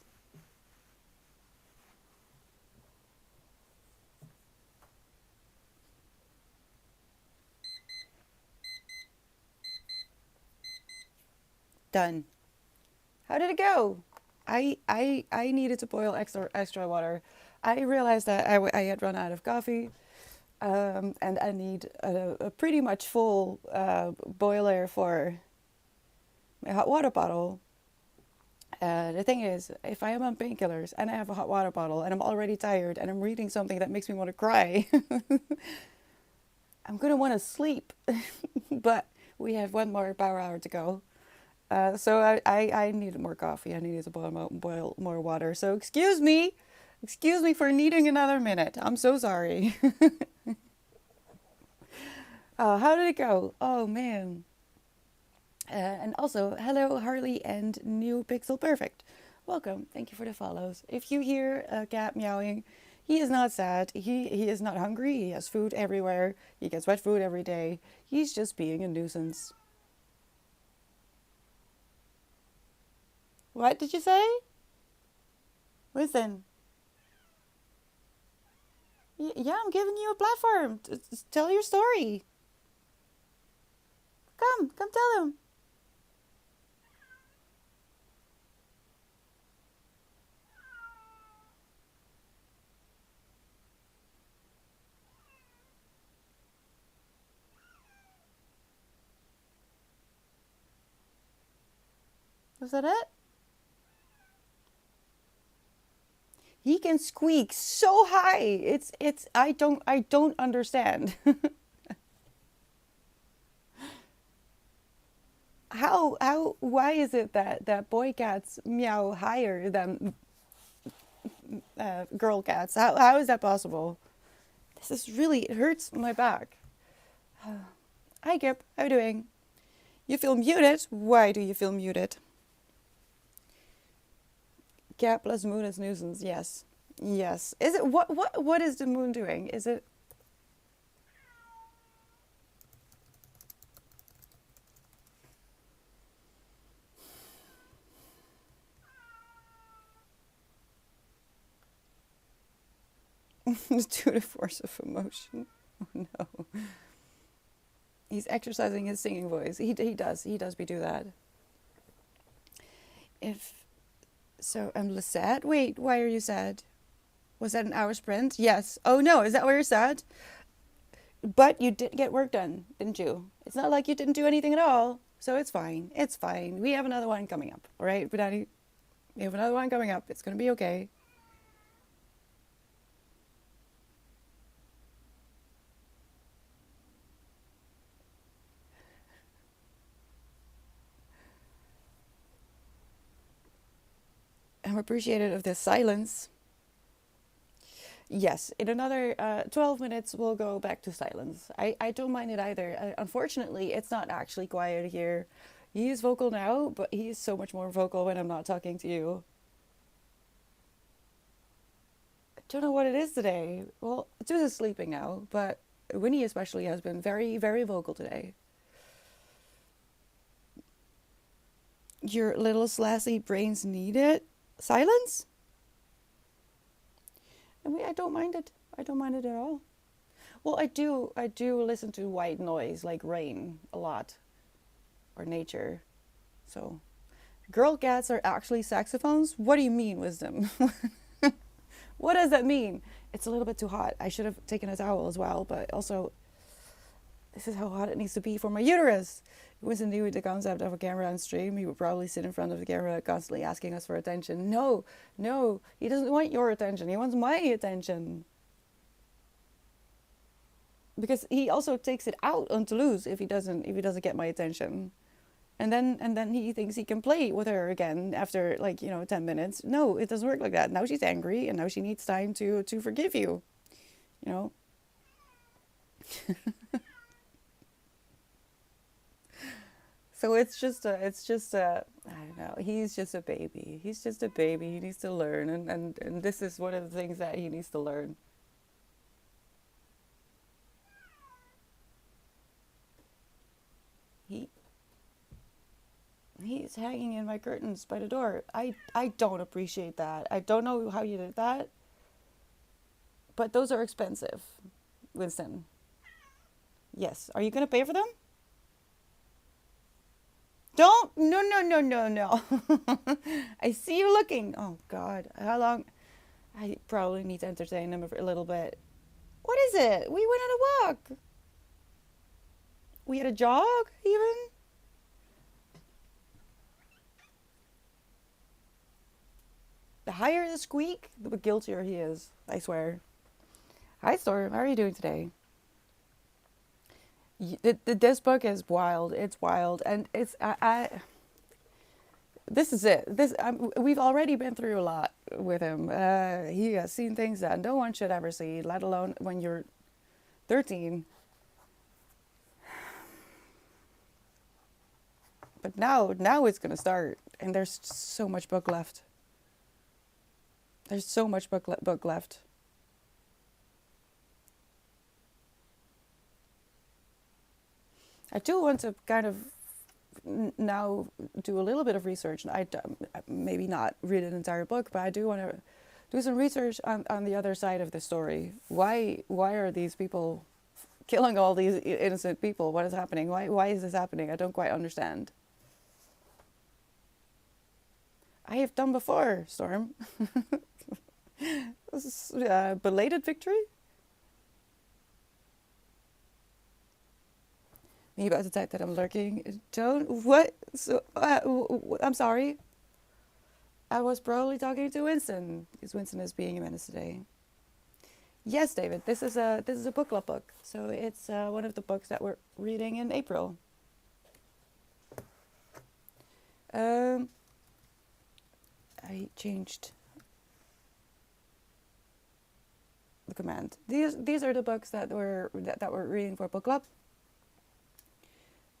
Done. How did it go? I needed to boil extra water. I realized that I had run out of coffee, and I need a pretty much full boiler for my hot water bottle. The thing is, if I am on painkillers and I have a hot water bottle and I'm already tired and I'm reading something that makes me want to cry, I'm gonna want to sleep. But we have one more power hour to go. So I needed more coffee. I needed to boil more water. So excuse me for needing another minute. I'm so sorry. How did it go? Oh man. And also, hello Harley and new Pixel Perfect. Welcome. Thank you for the follows. If you hear a cat meowing, he is not sad. He is not hungry. He has food everywhere. He gets wet food every day. He's just being a nuisance. What did you say? Listen. Yeah, I'm giving you a platform. Tell your story. Come tell him. Was that it? He can squeak so high. It's I don't understand. Why is it that boy cats meow higher than girl cats? How is that possible? This is really, it hurts my back. Hi Kip, how are you doing? You feel muted? Why do you feel muted? Cat plus moon is nuisance. Yes, yes. Is it what is the moon doing? Is it? To the force of emotion? Oh no. He's exercising his singing voice. He does be do that. If so, I'm sad. Wait, why are you sad? Was that an hour sprint? Yes. Oh no, is that why you're sad? But you did get work done, didn't you? It's not like you didn't do anything at all. So it's fine. It's fine. We have another one coming up. All right, Budani? We have another one coming up. It's gonna be okay. I'm appreciative of this silence. Yes, in another 12 minutes, we'll go back to silence. I don't mind it either. Unfortunately, it's not actually quiet here. He is vocal now, but he is so much more vocal when I'm not talking to you. I don't know what it is today. Well, Zeus is sleeping now, but Winnie especially has been very, very vocal today. Your little slassy brains need it? Silence? I mean, I don't mind it. I don't mind it at all. Well, I do listen to white noise like rain a lot or nature. So, girl cats are actually saxophones? What do you mean, wisdom? What does that mean? It's a little bit too hot. I should have taken a towel as well, but also, this is how hot it needs to be for my uterus. If he wasn't new with the concept of a camera on stream, he would probably sit in front of the camera constantly asking us for attention. No, no, he doesn't want your attention. He wants my attention. Because he also takes it out on Toulouse if he doesn't get my attention. And then he thinks he can play with her again after 10 minutes. No, it doesn't work like that. Now she's angry and now she needs time to forgive you. You know? So I don't know. He's just a baby. He's just a baby. He needs to learn, and this is one of the things that he needs to learn. He He's hanging in my curtains by the door. I don't appreciate that. I don't know how you did that, but those are expensive, Winston. Yes. Are you going to pay for them? Don't. No, no, no, no, no. I see you looking. Oh, God. How long? I probably need to entertain him a little bit. What is it? We went on a walk. We had a jog, even? The higher the squeak, the guiltier he is, I swear. Hi, Storm. How are you doing today? This book is wild. It's wild. And it's, this is it. We've already been through a lot with him. He has seen things that no one should ever see, let alone when you're 13. But now it's gonna start, and there's so much book left. There's so much book left. I do want to kind of now do a little bit of research. I maybe not read an entire book, but I do want to do some research on the other side of the story. Why are these people killing all these innocent people? What is happening? Why is this happening? I don't quite understand. I have done before, Storm. This is belated victory. Me about to type that I'm lurking. Don't what? So I'm sorry. I was probably talking to Winston because Winston is being a menace today. Yes, David. This is a book club book, so it's one of the books that we're reading in April. I changed the command. These are the books that we're reading for book club.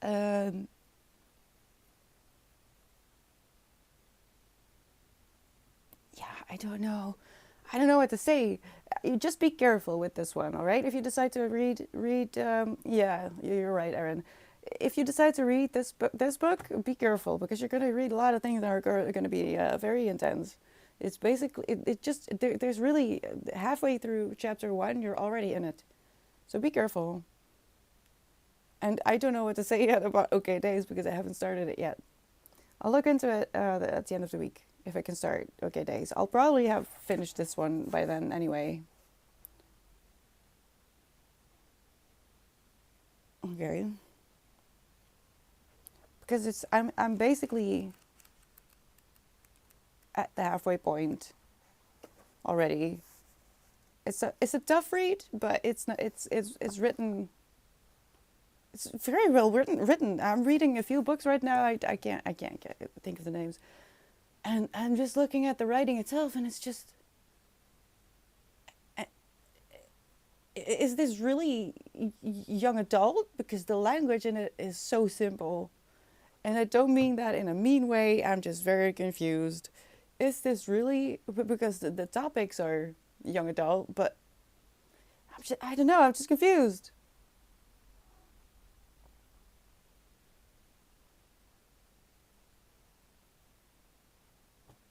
Yeah, I don't know what to say. You just be careful with this one, all right? If you decide to read, yeah, you're right, Erin. If you decide to read this book, be careful because you're going to read a lot of things that are going to be very intense. It's basically there's really halfway through chapter 1, you're already in it, so be careful. And I don't know what to say yet about OK Days because I haven't started it yet. I'll look into it at the end of the week if I can start OK Days. I'll probably have finished this one by then anyway. Okay. Because I'm basically at the halfway point already. It's a tough read, but it's not. It's written. It's very well written. I'm reading a few books right now. I can't think of the names, and I'm just looking at the writing itself, and it's just. Is this really young adult? Because the language in it is so simple. And I don't mean that in a mean way. I'm just very confused. Is this really? Because the topics are young adult, but I don't know. I'm just confused.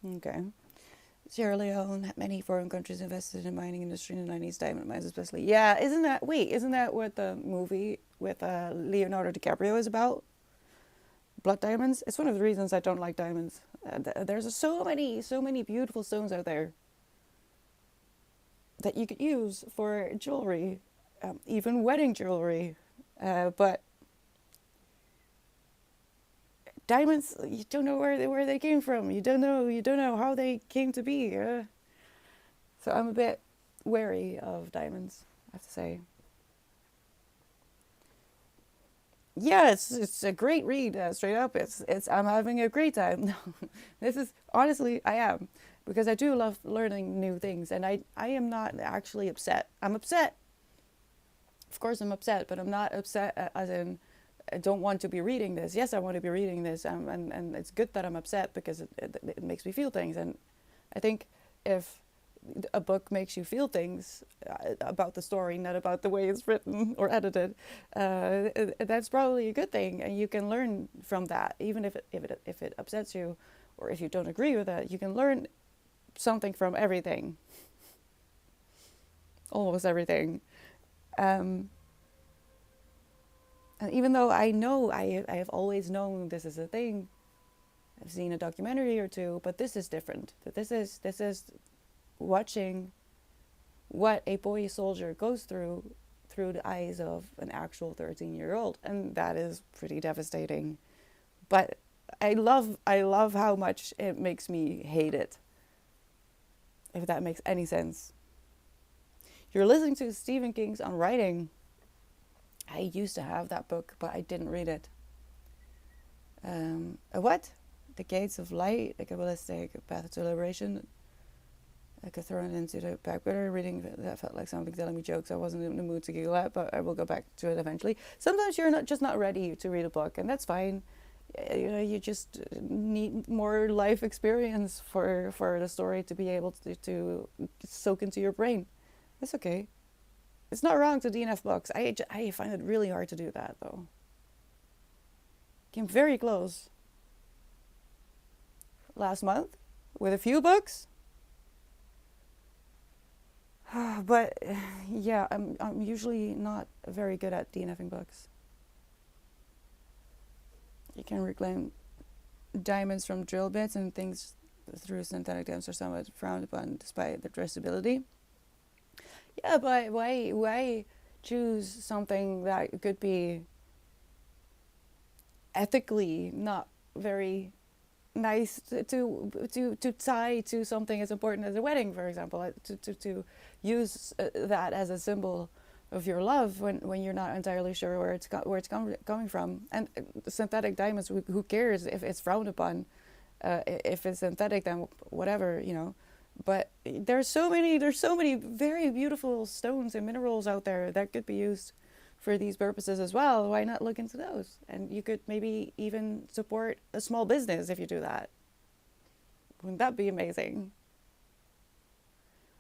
Okay. Sierra Leone had many foreign countries invested in the mining industry in the 90s, diamond mines especially. Yeah, isn't that what the movie with Leonardo DiCaprio is about? Blood diamonds. It's one of the reasons I don't like diamonds. There's so many beautiful stones out there that you could use for jewelry, even wedding jewelry. But diamonds, you don't know where they came from. You don't know how they came to be. So I'm a bit wary of diamonds, I have to say. Yeah, it's a great read. Straight up, I'm having a great time. No, this is honestly I am because I do love learning new things, and I am not actually upset. I'm upset. Of course, I'm upset, but I'm not upset as in I don't want to be reading this. Yes, I want to be reading this, and it's good that I'm upset because it makes me feel things. And I think if a book makes you feel things about the story, not about the way it's written or edited, that's probably a good thing, and you can learn from that, even if it upsets you, or if you don't agree with it. You can learn something from everything, almost everything. And even though I have always known this is a thing, I've seen a documentary or two, but this is different. This is watching what a boy soldier goes through the eyes of an actual 13-year-old, and that is pretty devastating. But I love how much it makes me hate it, if that makes any sense. You're listening to Stephen King's On Writing. I used to have that book, but I didn't read it. A what? The Gates of Light, a Kabbalistic path to liberation. I could throw it into the back burner. Reading that felt like something telling me jokes I wasn't in the mood to giggle at, but I will go back to it eventually. Sometimes you're not ready to read a book, and that's fine. You just need more life experience for the story to be able to soak into your brain. That's okay. It's not wrong to DNF books. I find it really hard to do that, though. Came very close last month with a few books. But yeah, I'm usually not very good at DNFing books. You can reclaim diamonds from drill bits, and things through synthetic diamonds are somewhat frowned upon despite their traceability. Yeah, but why choose something that could be ethically not very nice to tie to something as important as a wedding, for example, to use that as a symbol of your love when you're not entirely sure where it's coming from. And synthetic diamonds, who cares if it's frowned upon? If it's synthetic, then whatever, you know. But there's so many very beautiful stones and minerals out there that could be used for these purposes as well. Why not look into those? And you could maybe even support a small business if you do that. Wouldn't that be amazing?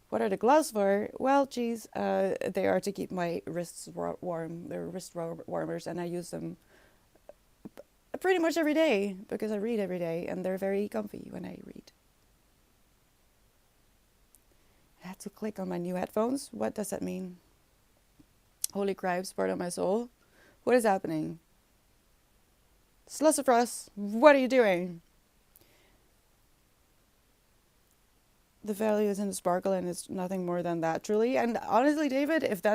What are the gloves for? Well, geez, they are to keep my wrists warm. They're wrist warmers, and I use them pretty much every day because I read every day, and they're very comfy when I read. I had to click on my new headphones. What does that mean? Holy cripes, part of my soul. What is happening? Slussifrost, what are you doing? The value is in the sparkle, and it's nothing more than that, truly. And honestly, David, if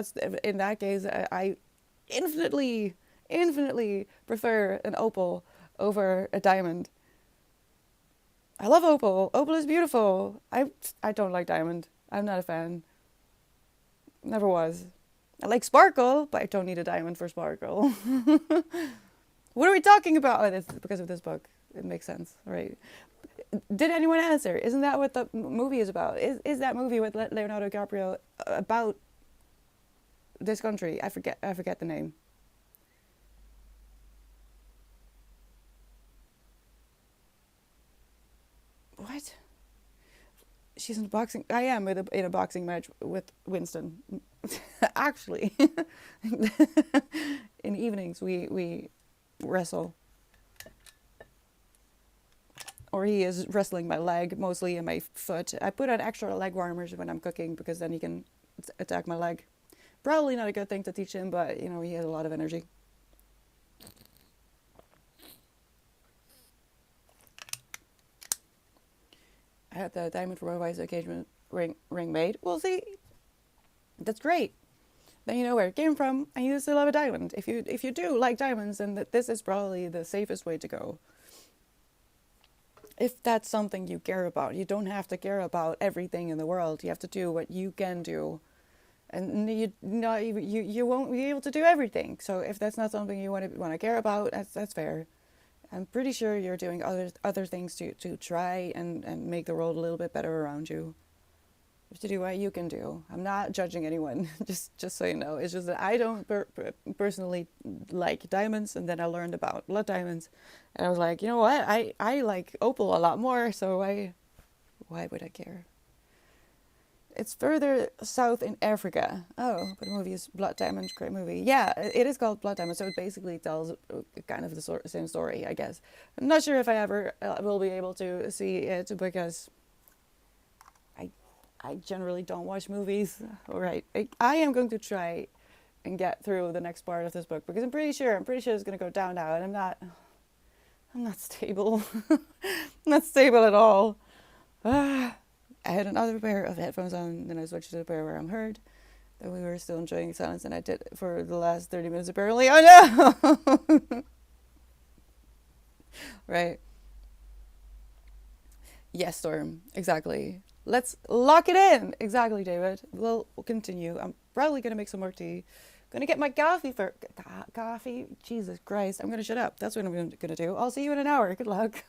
in that case, I infinitely prefer an opal over a diamond. I love opal. Opal is beautiful. I don't like diamond. I'm not a fan. Never was. I like sparkle, but I don't need a diamond for sparkle. What are we talking about? Oh, it's because of this book. It makes sense, right? Did anyone answer? Isn't that what the movie is about? Is that movie with Leonardo DiCaprio about this country? I forget the name. What? She's in boxing. I am in a boxing match with Winston. Actually, in evenings we wrestle, or he is wrestling my leg mostly and my foot. I put on extra leg warmers when I'm cooking because then he can attack my leg. Probably not a good thing to teach him, but you know, he has a lot of energy. I had the diamond for my wife's engagement ring made. Well, see, that's great. Then you know where it came from, and you still have a diamond. If you do like diamonds, then this is probably the safest way to go. If that's something you care about, you don't have to care about everything in the world. You have to do what you can do, and you won't be able to do everything. So if that's not something you want to care about, that's fair. I'm pretty sure you're doing other things to try and make the world a little bit better around you. You have to do what you can do. I'm not judging anyone, just so you know. It's just that I don't personally like diamonds, and then I learned about blood diamonds, and I was like, you know what? I like opal a lot more, so why would I care? It's further south in Africa. Oh, but the movie is Blood Diamond. Great movie. Yeah, it is called Blood Diamond, so it basically tells kind of the same story, I guess. I'm not sure if I ever will be able to see it because I I generally don't watch movies. All right, I am going to try and get through the next part of this book because I'm pretty sure it's going to go down now, and I'm not stable. I'm not stable at all. Ah. I had another pair of headphones on, then I switched to a pair where I'm heard. Then we were still enjoying silence, and I did it for the last 30 minutes apparently. Oh no! Right. Yes, Storm. Exactly. Let's lock it in. Exactly, David. We'll continue. I'm probably going to make some more tea. Gonna get my coffee for coffee. Jesus Christ. I'm gonna shut up. That's what I'm gonna do. I'll see you in an hour. Good luck.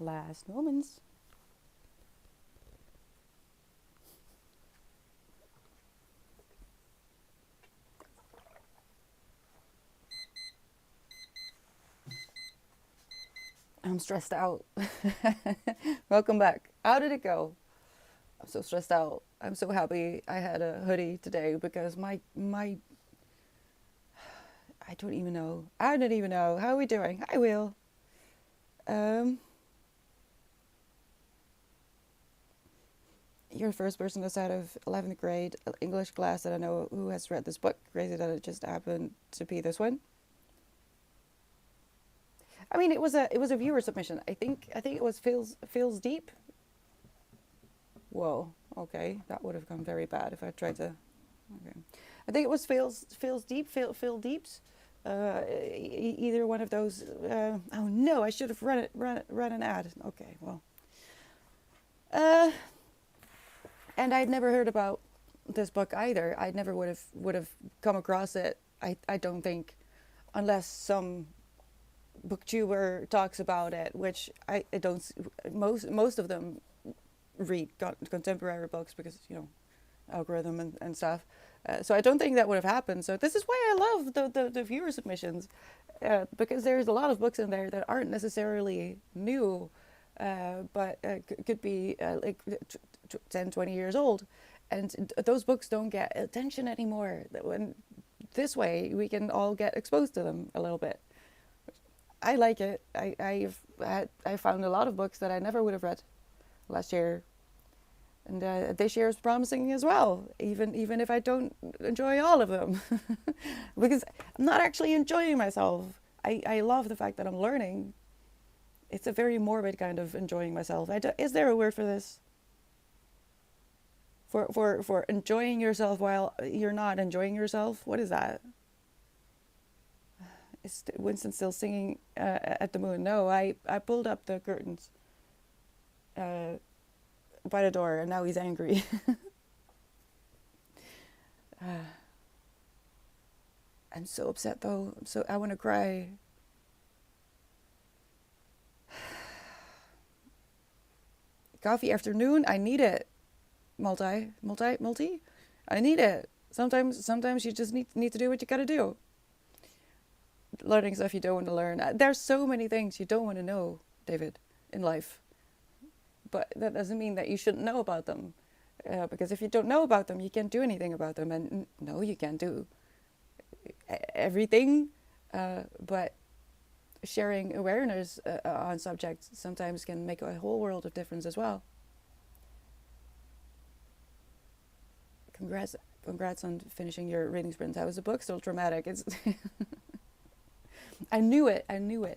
Last moments. I'm stressed out. Welcome back. How did it go? I'm so stressed out. I'm so happy I had a hoodie today because my I don't even know. I don't even know. How are we doing? Hi, Will. Um, you're the first person that's out of 11th grade English class that I know who has read this book. Crazy that it just happened to be this one. I mean, it was a viewer submission. I think it was feels deep. Whoa. Okay, that would have gone very bad if I tried to. Okay, I think it was feels deep. Feel deeps. Either one of those. Oh no, I should have run an ad. Okay, well. Uh, and I'd never heard about this book either. I never would have come across it. I don't think, unless some booktuber talks about it, which I don't. Most of them read contemporary books because algorithm and stuff. So I don't think that would have happened. So this is why I love the viewer submissions, because there's a lot of books in there that aren't necessarily new, but could be like 10, 20 years old. And those books don't get attention anymore. When this way, we can all get exposed to them a little bit. I like it. I found a lot of books that I never would have read last year. And this year is promising as well, even if I don't enjoy all of them. Because I'm not actually enjoying myself. I love the fact that I'm learning. It's a very morbid kind of enjoying myself. Is there a word for this? For enjoying yourself while you're not enjoying yourself? What is that? Is Winston still singing at the moon? No, I pulled up the curtains by the door, and now he's angry. I'm so upset though. So I want to cry. Coffee afternoon. I need it. Multi. I need it. Sometimes you just need to do what you gotta do. Learning stuff you don't want to learn. There's so many things you don't want to know, David, in life. But that doesn't mean that you shouldn't know about them. Because if you don't know about them, you can't do anything about them. And no, you can't do everything. But sharing awareness on subjects sometimes can make a whole world of difference as well. Congrats on finishing your reading sprint. How was the book? Still traumatic. It's I knew it. I knew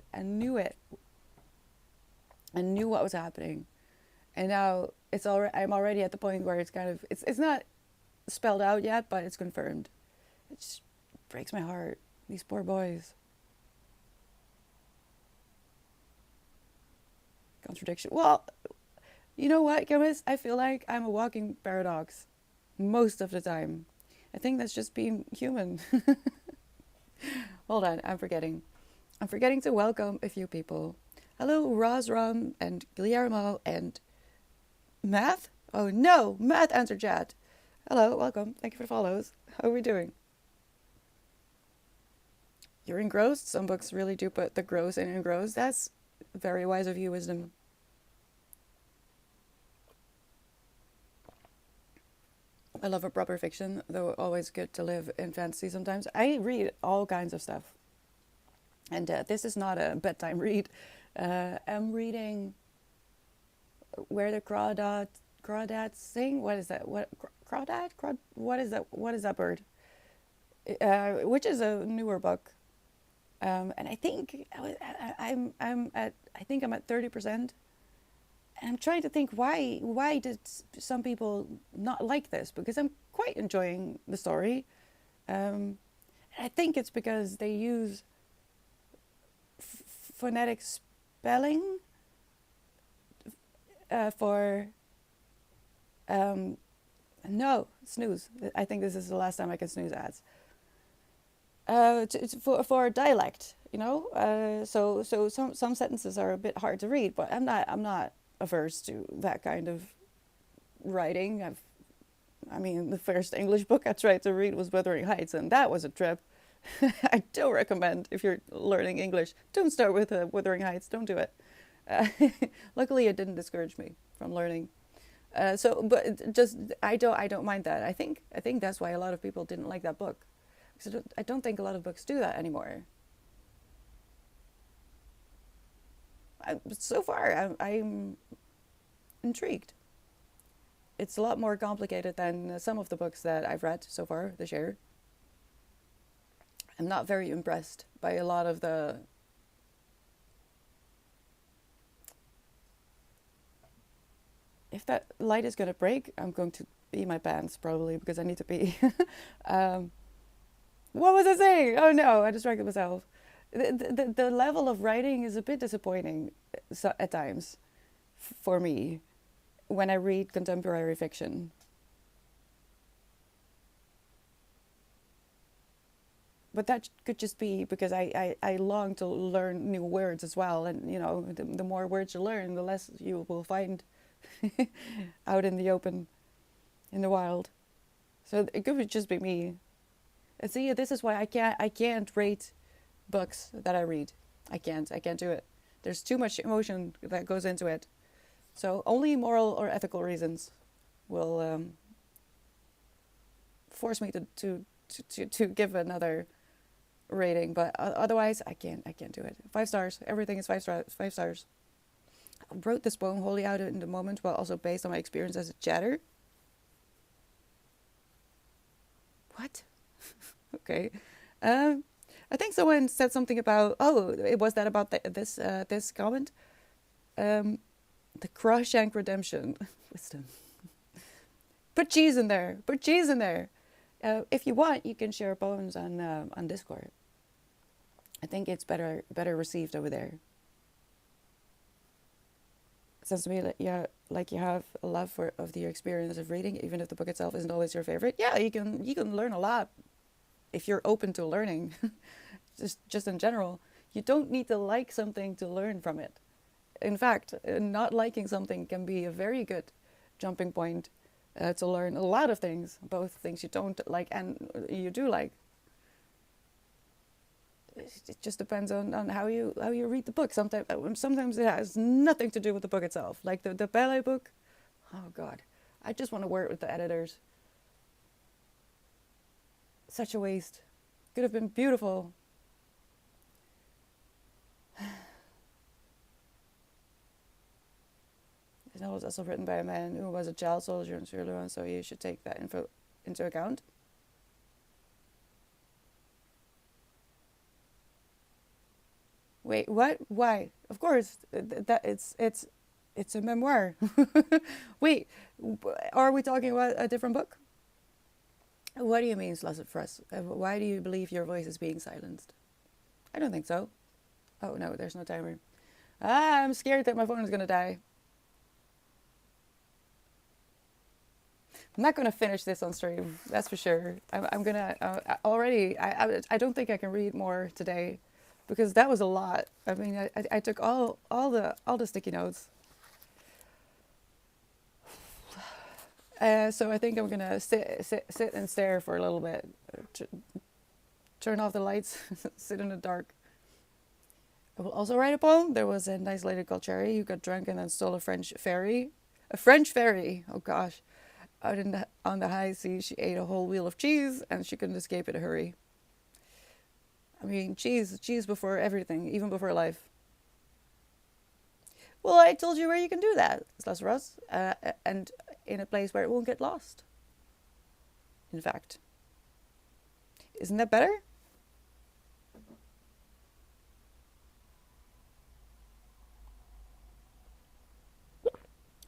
what was happening. And now I'm already at the point where it's kind of it's not spelled out yet, but it's confirmed. It just breaks my heart. These poor boys. Contradiction. Well, you know what, Gomez? I feel like I'm a walking paradox most of the time. I think that's just being human. Hold on, I'm forgetting to welcome a few people. Hello, Rosram and Guillermo and Math? Oh no, Math answered chat. Hello, welcome. Thank you for the follows. How are we doing? You're engrossed? Some books really do put the gross in engrossed. That's very wise of you, Wisdom. I love a proper fiction, though always good to live in fantasy sometimes. I read all kinds of stuff. And this is not a bedtime read. I'm reading Where the Crawdads Sing. What is that? What crawdad? What is that? What is that bird? Which is a newer book. And I think I'm at 30%. And I'm trying to think why did some people not like this? Because I'm quite enjoying the story. I think it's because they use phonetic spelling for no snooze. I think this is the last time I can snooze ads. For dialect. you know. So some sentences are a bit hard to read, but I'm not averse to that kind of writing. I mean, the first English book I tried to read was Wuthering Heights, and that was a trip. I don't recommend if you're learning English. Don't start with Wuthering Heights. Don't do it. Uh, Luckily, it didn't discourage me from learning. But just I don't mind that. I think that's why a lot of people didn't like that book. Because I don't think a lot of books do that anymore. So far, I'm intrigued. It's a lot more complicated than some of the books that I've read so far this year. I'm not very impressed by a lot of the. If that light is gonna break, I'm going to pee my pants probably because I need to pee. um, what was I saying? Oh no, I distracted myself. The level of writing is a bit disappointing so, at times for me when I read contemporary fiction. But that could just be because I long to learn new words as well. And, you know, the more words you learn, the less you will find out in the open, in the wild. So it could just be me. And see, this is why I can't rate books that I read. I can't do it. There's too much emotion that goes into it. So only moral or ethical reasons will force me to give another rating. But otherwise, I can't do it. 5 stars. Everything is 5 stars. 5 stars. I wrote this poem wholly out in the moment, but also based on my experience as a chatter. What? Okay. Um, I think someone said something about. Oh, it was that about this comment. Um, the Croshank Redemption. Wisdom. Put cheese in there. Put cheese in there. If you want, you can share poems on Discord. I think it's better received over there. It sounds to me like yeah, like you have a love for of the experience of reading, even if the book itself isn't always your favorite. Yeah, you can learn a lot if you're open to learning. just in general, you don't need to like something to learn from it. In fact, not liking something can be a very good jumping point to learn a lot of things, both things you don't like and you do like. It just depends on how you read the book. Sometimes it has nothing to do with the book itself. Like the ballet book, oh God, I just want to work with the editors. Such a waste. Could have been beautiful. This novel was also written by a man who was a child soldier in Sierra Leone, so you should take that info into account. Wait, what? Why? Of course, that it's a memoir. Wait, are we talking about a different book? What do you mean, Slusset? Why do you believe your voice is being silenced? I don't think so. Oh no, there's no timer. I'm scared that my phone is gonna die. I'm not gonna finish this on stream. That's for sure. I'm gonna already. I don't think I can read more today, because that was a lot. I mean, I took all the sticky notes. So I think I'm gonna sit and stare for a little bit. Turn off the lights, sit in the dark. I will also write a poem. There was a nice lady called Cherry who got drunk and then stole a French ferry. A French ferry. Oh gosh. Out on the high seas, she ate a whole wheel of cheese and she couldn't escape in a hurry. I mean, cheese before everything, even before life. Well, I told you where you can do that, Lazarus, and in a place where it won't get lost. In fact, isn't that better?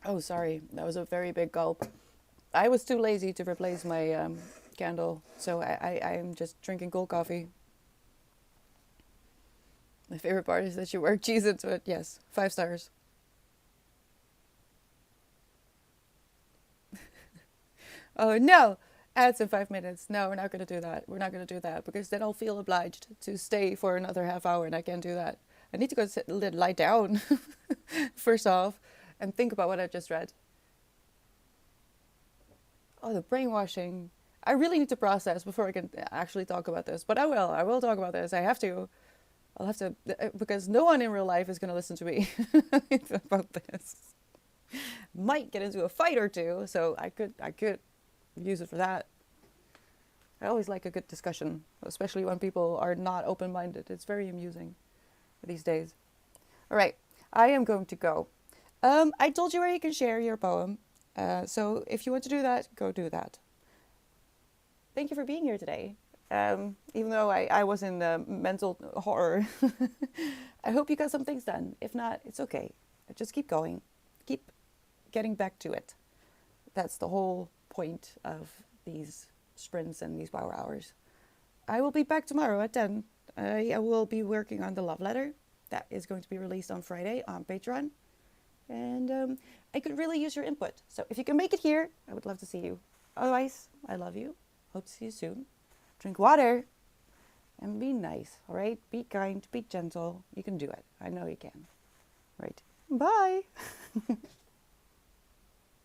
Oh, sorry, that was a very big gulp. I was too lazy to replace my candle, so I'm just drinking cold coffee. My favorite part is that you work cheese into it. Yes, 5 stars. Oh no, Ads in 5 minutes. No, we're not going to do that. We're not going to do that because then I'll feel obliged to stay for another half hour and I can't do that. I need to go sit, lie down first off and think about what I just read. Oh, the brainwashing. I really need to process before I can actually talk about this, but I will. I will talk about this. I have to. I'll have to, because no one in real life is going to listen to me about this. Might get into a fight or two, so I could use it for that. I always like a good discussion, especially when people are not open-minded. It's very amusing these days. All right, I am going to go. I told you where you can share your poem, so if you want to do that, go do that. Thank you for being here today. Even though I was in mental horror, I hope you got some things done. If not, it's okay. Just keep going. Keep getting back to it. That's the whole point of these sprints and these power hours. I will be back tomorrow at 10. I will be working on the love letter. That is going to be released on Friday on Patreon. And I could really use your input. So if you can make it here, I would love to see you. Otherwise, I love you. Hope to see you soon. Drink water and be nice, all right? Be kind, be gentle. You can do it. I know you can. Right. Bye.